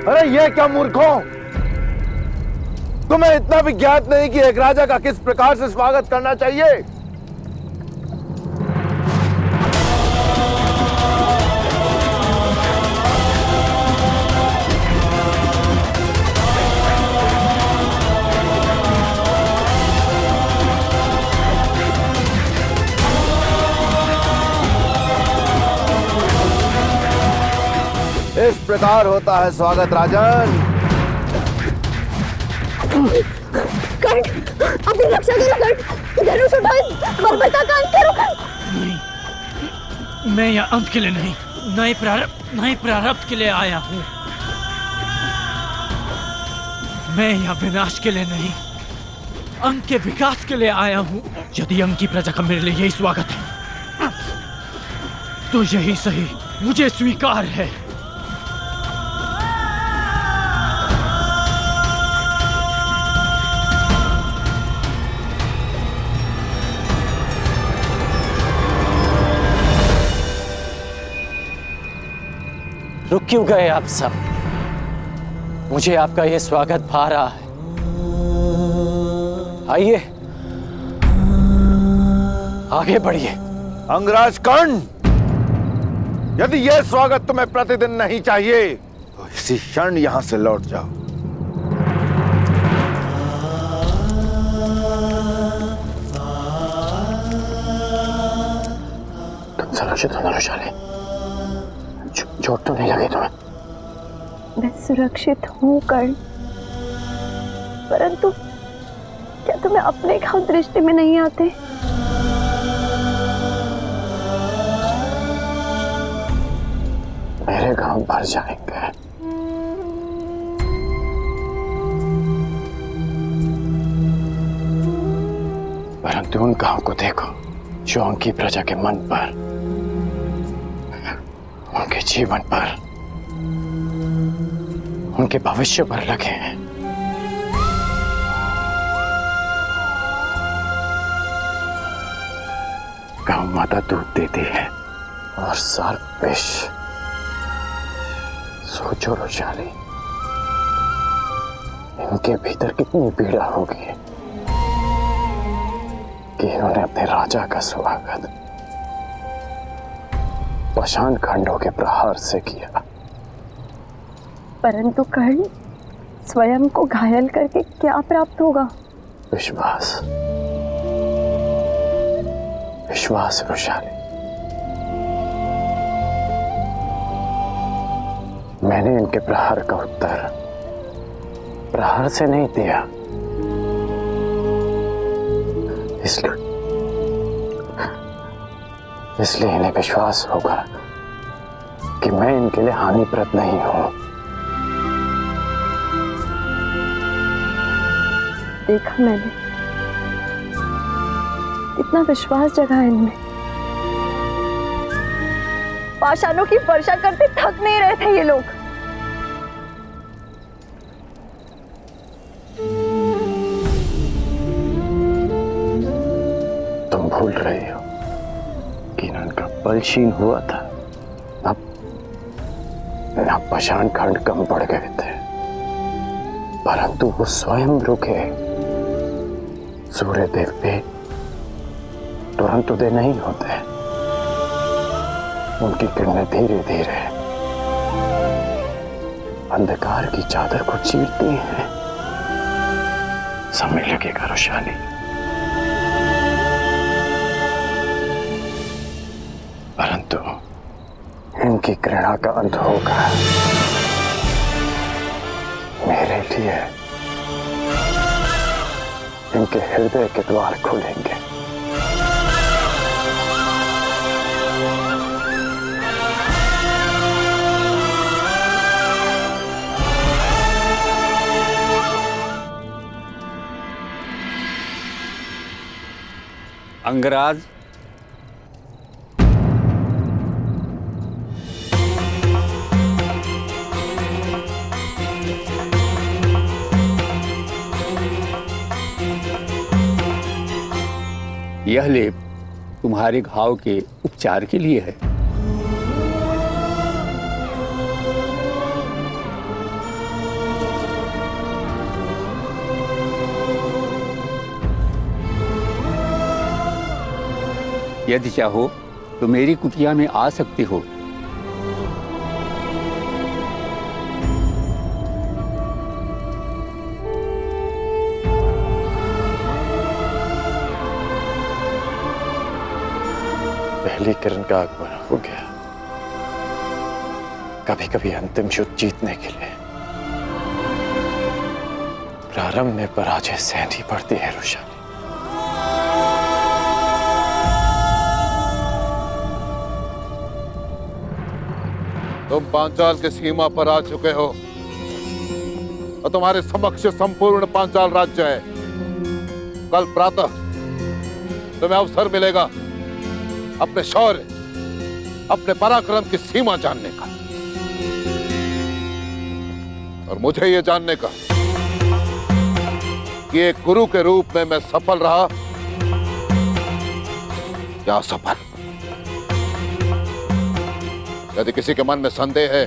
अरे ये क्या मूर्खों, तुम्हें इतना भी ज्ञात नहीं कि एक राजा का किस प्रकार से स्वागत करना चाहिए? इस प्रकार होता है स्वागत राजन। कर्ण, अपनी रक्षा करो कर्ण। धनुष उठाओ और बता का अंत करो। नहीं, मैं यहाँ अंत के लिए नहीं, नए प्रारब्ध के लिए आया हूँ। मैं यहाँ विनाश के लिए नहीं, अंग के विकास के लिए आया हूँ। यदि अंग की प्रजा का मेरे लिए यही स्वागत है तो यही सही, मुझे स्वीकार है। रुक क्यों गए आप सब? मुझे आपका यह स्वागत भा रहा है। आइए, आगे बढ़िए। अंगराज कर्ण, यदि यह स्वागत तुम्हें प्रतिदिन नहीं चाहिए तो इसी क्षण यहां से लौट जाओ। तुम सुरक्षित हो ना रुशाली? चोट तो नहीं लगी तुम्हें? मैं सुरक्षित हूँ कर्ण, परंतु क्या तुम्हें अपने घाव दृष्टि में नहीं आते? मेरे घाव भर जाएंगे, परंतु उन घाव को देखो जो उनकी प्रजा के मन पर, उनके जीवन पर, उनके भविष्य पर लगे हैं। गौ माता दूध देती है और सर्प विष। सोचो रुशाली, इनके भीतर कितनी पीड़ा होगी कि इन्होंने अपने राजा का स्वागत पाषाण खंडों के प्रहार से किया। परंतु कर्ण, स्वयं को घायल करके क्या प्राप्त होगा? विश्वास, विश्वास रुशाली। मैंने इनके प्रहार का उत्तर प्रहार से नहीं दिया, इसलिए इन्हें विश्वास होगा कि मैं इनके लिए हानिप्रद नहीं हूं। देखा मैंने, कितना विश्वास जगा है इनमें। पाषाणों की वर्षा करते थक नहीं रहे थे ये लोग। रहे हो कि इनका बल क्षीण हुआ था, अब पाषाण खंड कम पड़ गए थे, परंतु वो स्वयं रुके। सूर्य देव पे तुरंत उदय नहीं होते, उनकी किरणें धीरे धीरे अंधकार की चादर को चीरती हैं। समय लगेगा रोशानी, परंतु इनकी घृणा का अंत होगा। मेरे लिए इनके हृदय के द्वार खुलेंगे। अंगराज, यह लेप तुम्हारे घाव के उपचार के लिए है। यदि चाहो तो मेरी कुटिया में आ सकते हो। पहली किरण का आगमन हो गया। कभी कभी अंतिम युद्ध जीतने के लिए प्रारंभ में पराजय सहनी पड़ती है रोशानी। तुम पांचाल की सीमा पर आ चुके हो और तुम्हारे समक्ष संपूर्ण पांचाल राज्य है। कल प्रातः तुम्हें अवसर मिलेगा अपने शौर्य, अपने पराक्रम की सीमा जानने का, और मुझे यह जानने का कि एक गुरु के रूप में मैं सफल रहा या असफल। यदि किसी के मन में संदेह है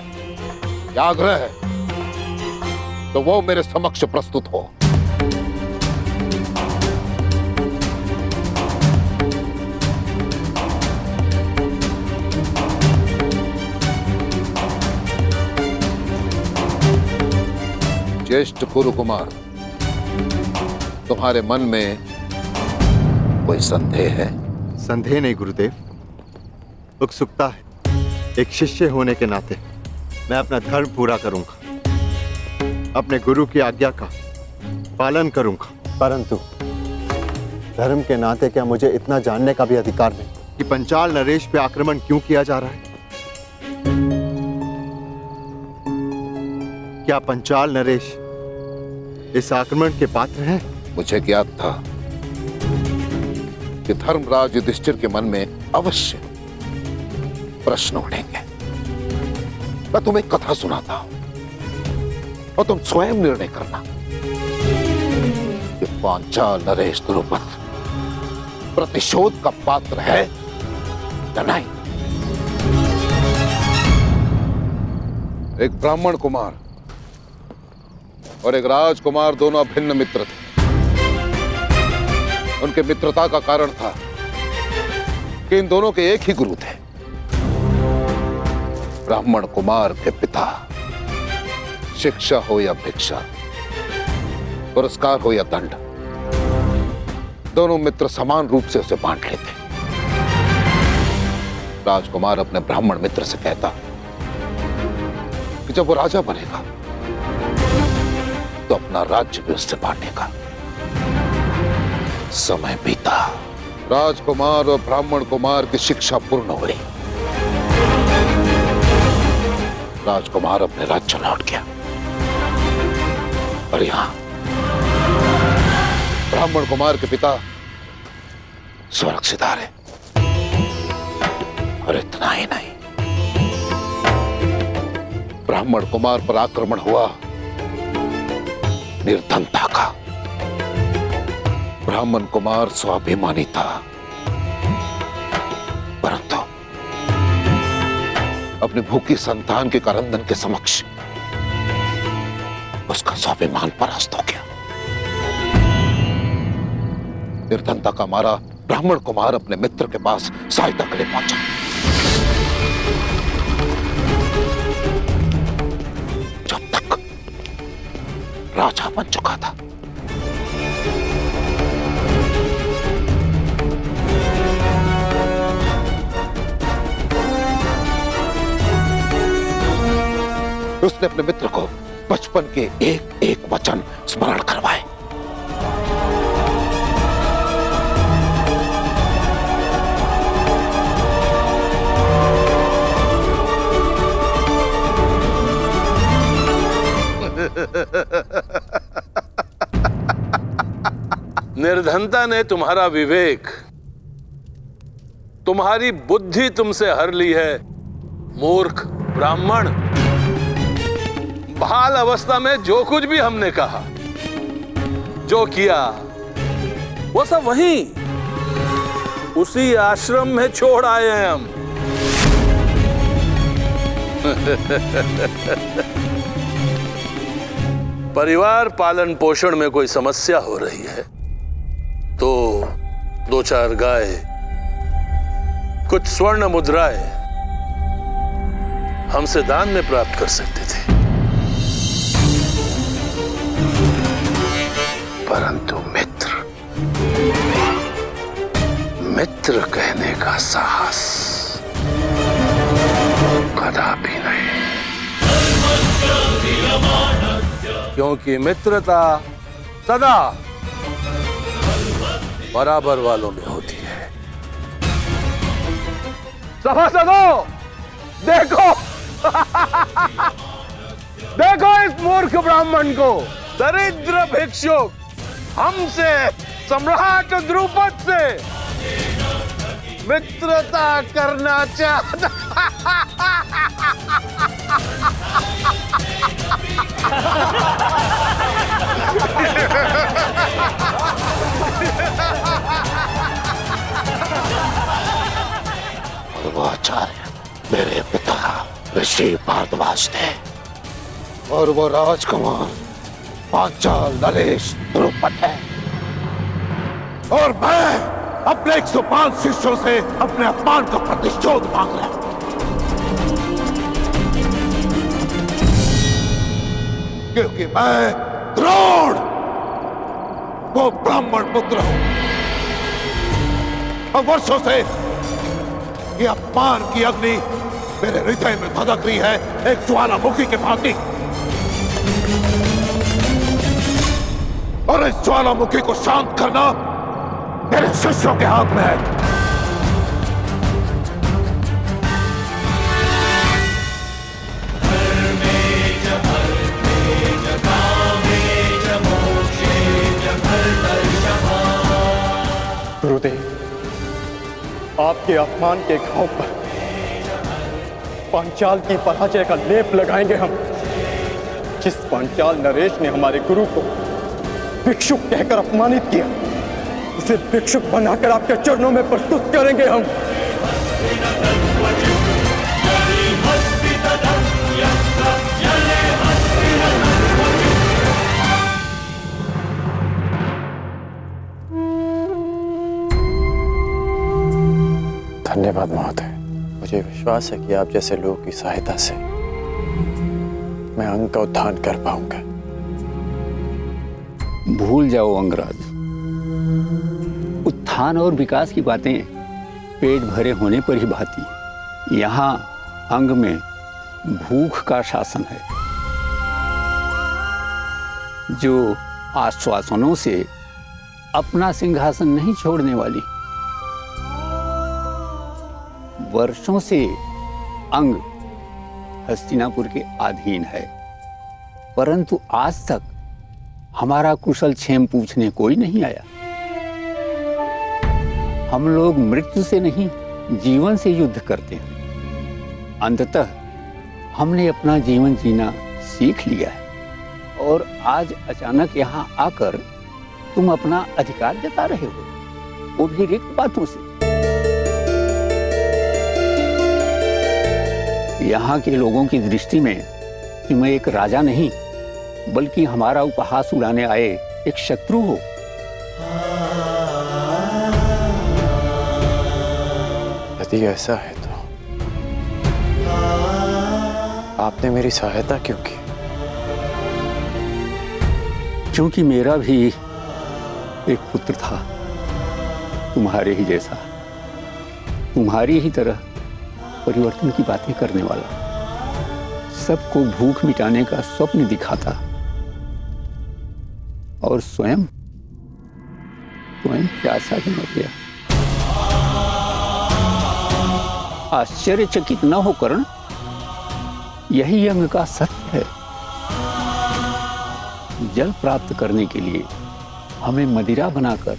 या आग्रह है तो वो मेरे समक्ष प्रस्तुत हो। ज्येष्ठ कुरु कुमार, तुम्हारे मन में कोई संदेह है? संदेह नहीं गुरुदेव, उत्सुकता है। एक शिष्य होने के नाते मैं अपना धर्म पूरा करूंगा, अपने गुरु की आज्ञा का पालन करूंगा। परंतु धर्म के नाते क्या मुझे इतना जानने का भी अधिकार नहीं कि पंचाल नरेश पे आक्रमण क्यों किया जा रहा है? क्या पंचाल नरेश इस आक्रमण के पात्र हैं? मुझे ज्ञात था कि धर्मराज युधिष्ठिर के मन में अवश्य प्रश्न उठेंगे। मैं तुम्हें कथा सुनाता हूं और तुम स्वयं निर्णय करना कि पांचाल नरेश द्रुपद प्रतिशोध का पात्र है या नहीं। एक ब्राह्मण कुमार और एक राजकुमार दोनों अभिन्न मित्र थे। उनके मित्रता का कारण था कि इन दोनों के एक ही गुरु थे। ब्राह्मण कुमार के पिता शिक्षा हो या भिक्षा, पुरस्कार हो या दंड, दोनों मित्र समान रूप से उसे बांट लेते। राजकुमार अपने ब्राह्मण मित्र से कहता कि जब वो राजा बनेगा तो अपना राज्य भी उससे बांटेगा। समय बीता, राजकुमार और ब्राह्मण कुमार की शिक्षा पूर्ण हुई। राजकुमार अपने राज्य लौट गया और यहां ब्राह्मण कुमार के पिता सुरक्षित रहे। और इतना ही नहीं, ब्राह्मण कुमार पर आक्रमण हुआ निर्धनता का। ब्राह्मण कुमार स्वाभिमानी था, अपनी भूखी संतान के करंदन के समक्ष उसका स्वाभिमान परास्त हो गया। निर्धनता का मारा ब्राह्मण कुमार अपने मित्र के पास सहायता के लिए पहुंचा। जब तक राजा बन चुका था। उसने अपने मित्र को बचपन के एक एक वचन स्मरण करवाए। निर्धनता ने तुम्हारा विवेक, तुम्हारी बुद्धि तुमसे हर ली है। मूर्ख ब्राह्मण, बाल अवस्था में जो कुछ भी हमने कहा, जो किया, वो सब वहीं उसी आश्रम में छोड़ आए हैं हम। परिवार पालन पोषण में कोई समस्या हो रही है तो 2-4 गाय, कुछ स्वर्ण मुद्राएं हमसे दान में प्राप्त कर सकते थे, परंतु मित्र कहने का साहस कदापि नहीं, क्योंकि मित्रता सदा बराबर वालों में होती है। सभासदों, देखो देखो इस मूर्ख ब्राह्मण को, दरिद्र भिक्षुक हमसे, सम्राट द्रुपद से मित्रता करना चाहता। वो आचार्य मेरे पिता ऋषि भारद्वाज थे और वो राजकुमार पांचाल नरेश द्रुपद है, और मैं अपने 105 शिष्यों से अपने अपमान का प्रतिशोध मांग रहा हूं, क्योंकि मैं द्रोण वो ब्राह्मण पुत्र हूं और वर्षों से ये अपमान की अग्नि मेरे हृदय में धधक रही है, एक ज्वालामुखी के भांति, और इस ज्वालामुखी को शांत करना मेरे शिष्यों के हाथ में है। गुरुदेव, आपके अपमान के घाव पर पांचाल की पराजय का लेप लगाएंगे हम। जिस पांचाल नरेश ने हमारे गुरु को भिक्षुक कहकर अपमानित किया, उसे भिक्षुक बनाकर आपके चरणों में प्रस्तुत करेंगे हम। धन्यवाद महोदय। मुझे विश्वास है कि आप जैसे लोगों की सहायता से मैं अंग का उत्थान कर पाऊंगा। भूल जाओ अंगराज, उत्थान और विकास की बातें पेट भरे होने पर ही भाती। यहाँ अंग में भूख का शासन है, जो आश्वासनों से अपना सिंहासन नहीं छोड़ने वाली। वर्षों से अंग हस्तिनापुर के अधीन है, परंतु आज तक हमारा कुशल क्षेम पूछने कोई नहीं आया। हम लोग मृत्यु से नहीं, जीवन से युद्ध करते हैं। अंततः हमने अपना जीवन जीना सीख लिया है, और आज अचानक यहाँ आकर तुम अपना अधिकार जता रहे हो, वो भी रिक्त बातों से। यहाँ के लोगों की दृष्टि में कि मैं एक राजा नहीं बल्कि हमारा उपहास उड़ाने आए एक शत्रु हो। यदि ऐसा है तो आपने मेरी सहायता क्यों की? क्योंकि मेरा भी एक पुत्र था, तुम्हारे ही जैसा, तुम्हारी ही तरह परिवर्तन की बातें करने वाला, सबको भूख मिटाने का स्वप्न दिखाता और स्वयं प्यासा ही मर गया। आश्चर्यचकित न हो कर्ण, यही अंग का सत्य है। जल प्राप्त करने के लिए हमें मदिरा बनाकर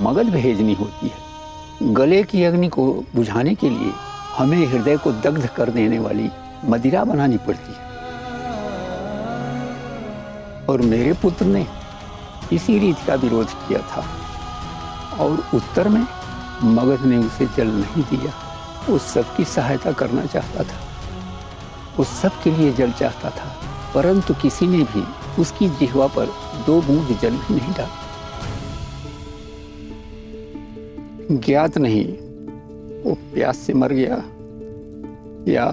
मगध भेजनी होती है। गले की अग्नि को बुझाने के लिए हमें हृदय को दग्ध कर देने वाली मदिरा बनानी पड़ती है। और मेरे पुत्र ने इसी रीति का विरोध किया था और उत्तर में मगध ने उसे जल नहीं दिया। उस सब की सहायता करना चाहता था, उस सब के लिए जल चाहता था, परंतु किसी ने भी उसकी जिह्वा पर 2 बूंद जल भी नहीं डाला। ज्ञात नहीं वो प्यास से मर गया या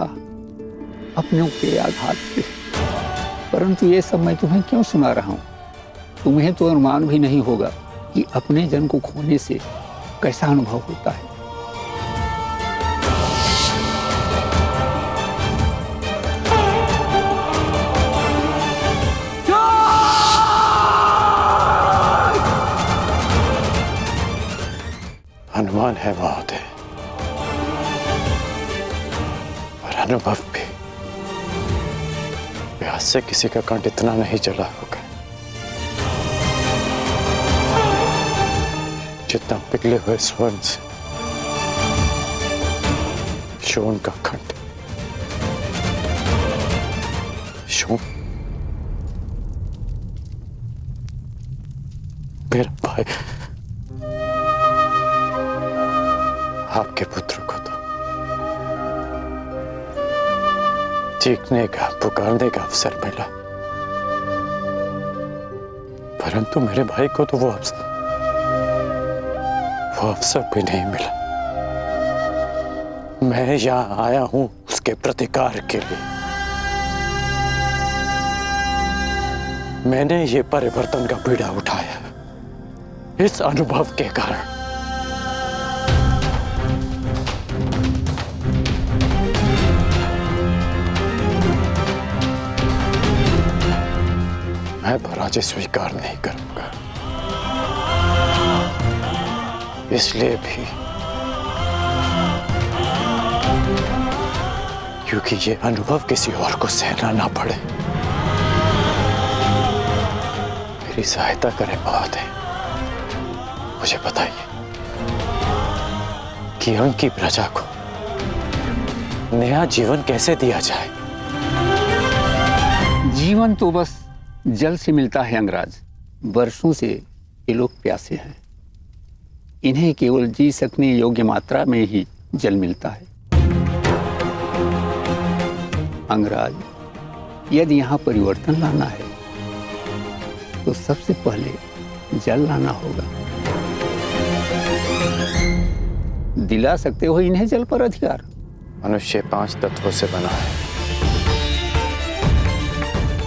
अपनों के आघात से, परंतु ये सब मैं तुम्हें क्यों सुना रहा हूं? तुम्हें तो अनुमान भी नहीं होगा कि अपने जन को खोने से कैसा अनुभव होता है। अनुमान है महोदय, और अनुभव भी। प्यास से किसी का कंठ इतना नहीं जला होगा जितना पिघले हुए स्वर्ण से शोण का कंठ। शोण मेरा भाई, आपके पुत्र को तो चीखने का, पुकारने का अवसर मिला, परंतु मेरे भाई को तो वो अवसर भी नहीं मिला। मैं यहां आया हूं उसके प्रतिकार के लिए। मैंने ये परिवर्तन का बीड़ा उठाया इस अनुभव के कारण। मैं पराजय स्वीकार नहीं करूंगा, इसलिए भी क्योंकि ये अनुभव किसी और को सहना ना पड़े। मेरी सहायता करें महोदय। मुझे बताइए कि अंग की प्रजा को नया जीवन कैसे दिया जाए? जीवन तो बस जल से मिलता है अंगराज। वर्षों से ये लोग प्यासे हैं, इन्हें केवल जी सकने योग्य मात्रा में ही जल मिलता है। अंगराज, यदि यहाँ परिवर्तन लाना है तो सबसे पहले जल लाना होगा। दिला सकते हो इन्हें जल पर अधिकार? मनुष्य 5 तत्वों से बना है,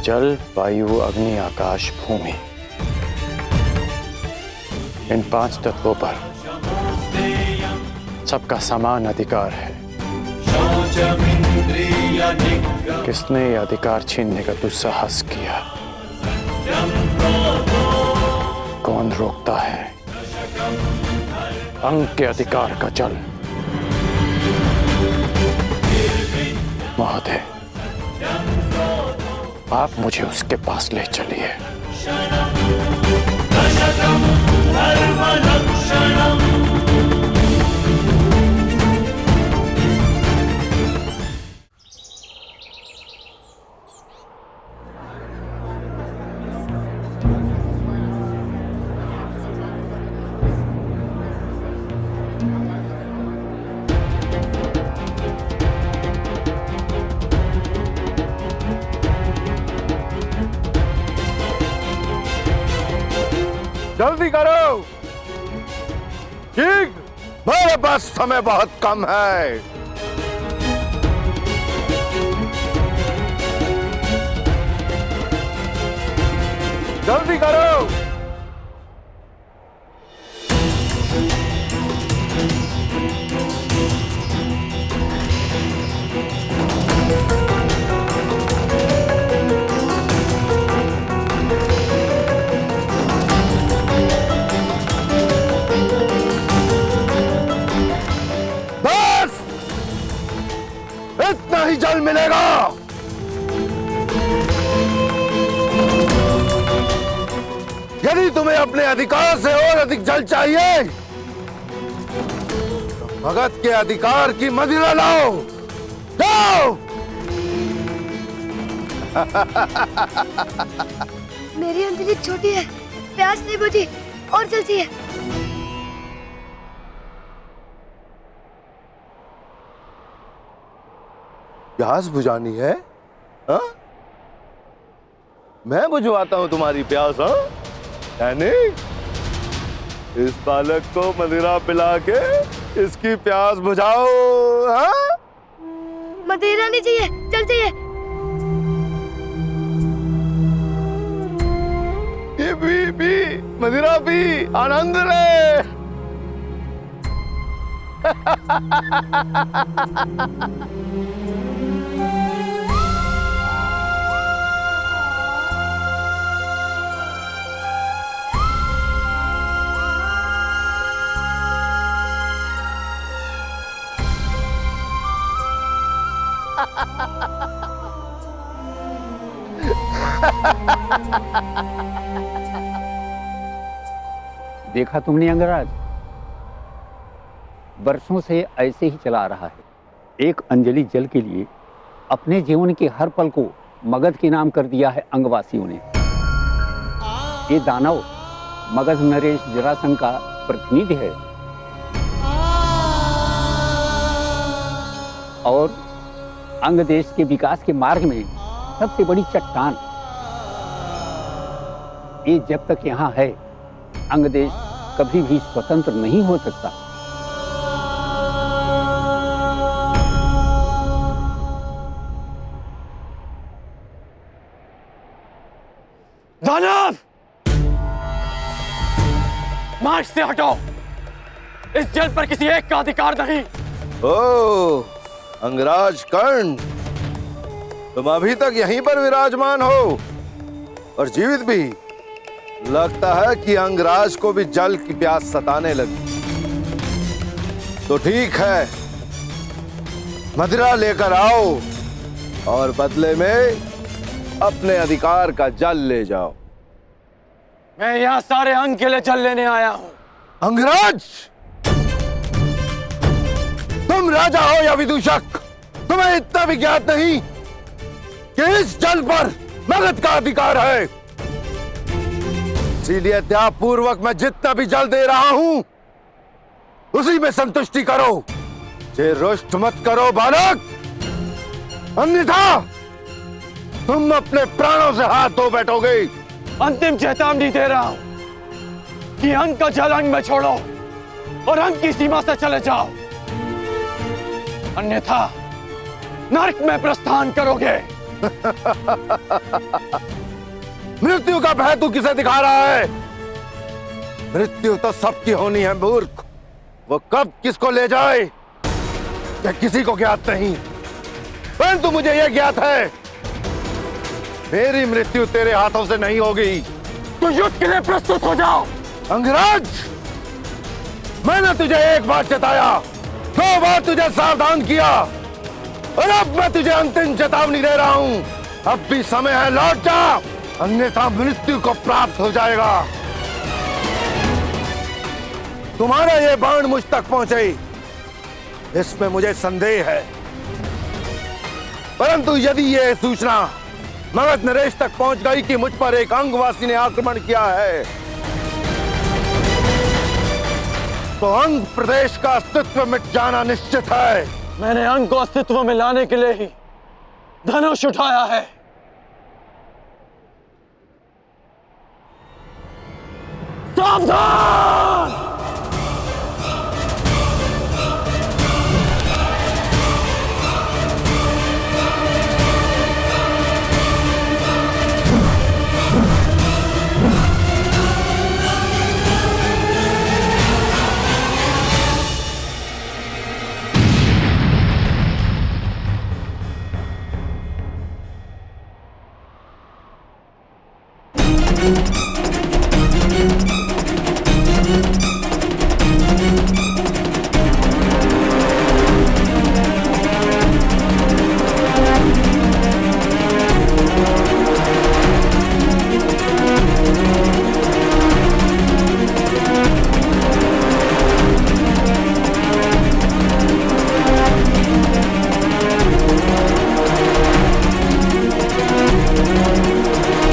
जल, वायु, अग्नि, आकाश, भूमि। इन 5 तत्वों पर सबका समान अधिकार है। किसने ये अधिकार छीनने का दुस्साहस किया? कौन रोकता है अंग के अधिकार का जल? महोदय, आप मुझे उसके पास ले चलिए। जल्दी करो। ठीक, मेरे पास समय बहुत कम है। जल्दी करो। बस इतना ही जल मिलेगा। यदि तुम्हें अपने अधिकार से और अधिक जल चाहिए तो भगत के अधिकार की मदिरा लाओ। जाओ। मेरी अंजलि छोटी है, प्यास नहीं बुझी और जल चाहिए। प्यास बुझानी है? हा? मैं बुझवाता हूं तुम्हारी प्यास। हाँ, यानी इस बालक को मदिरा पिला के इसकी प्यास बुझाओ। हाँ? मदिरा नहीं चाहिए, जल चाहिए। पी मदिरा पी, आनंद ले। देखा तुमने अंगराज, वर्षों से ऐसे ही चला आ रहा है। एक अंजलि जल के लिए अपने जीवन के हर पल को मगध के नाम कर दिया है अंगवासियों ने। ये दानव मगध नरेश जरासंध का प्रतिनिधि है और अंग देश के विकास के मार्ग में सबसे बड़ी चट्टान। ये जब तक यहाँ है, अंग देश कभी भी स्वतंत्र नहीं हो सकता। दानव, मार्ग से हटो। इस जल पर किसी एक का अधिकार नहीं। ओ अंगराज कर्ण, तुम अभी तक यहीं पर विराजमान हो और जीवित भी। लगता है कि अंगराज को भी जल की प्यास सताने लगी। तो ठीक है, मदिरा लेकर आओ और बदले में अपने अधिकार का जल ले जाओ। मैं यहाँ सारे अंग के लिए जल लेने आया हूँ। अंगराज, तुम राजा हो या विदूषक, तुम्हें इतना भी ज्ञात नहीं कि इस जल पर मगध का अधिकार है। इसीलिए त्याग पूर्वक मैं जितना भी जल दे रहा हूं उसी में संतुष्टि करो। जे रुष्ट मत करो बालक, अन्यथा तुम अपने प्राणों से हाथ धो बैठोगे। अंतिम चेतावनी दे रहा हूं कि अंग का जल अंग में छोड़ो और अंग की सीमा से चले जाओ, अन्यथा नरक में प्रस्थान करोगे। मृत्यु का भय तू किसे दिखा रहा है? मृत्यु तो सबकी होनी है मूर्ख। वो कब किसको ले जाए यह किसी को ज्ञात नहीं, परंतु मुझे यह ज्ञात है मेरी मृत्यु तेरे हाथों से नहीं होगी। तो युद्ध के लिए प्रस्तुत हो जाओ। अंगराज, मैंने तुझे एक बार चेताया, 2 बार तुझे सावधान किया और अब मैं तुझे अंतिम चेतावनी दे रहा हूं। अब भी समय है, लौट जा, अन्यथा मृत्यु को प्राप्त हो जाएगा। तुम्हारा ये बाण मुझ तक पहुंचे इसमें मुझे संदेह है, परंतु यदि यह सूचना मगध नरेश तक पहुंच गई कि मुझ पर एक अंगवासी ने आक्रमण किया है, तो अंग प्रदेश का अस्तित्व मिट जाना निश्चित है। मैंने अंग को अस्तित्व में लाने के लिए ही धनुष उठाया है। सावधान!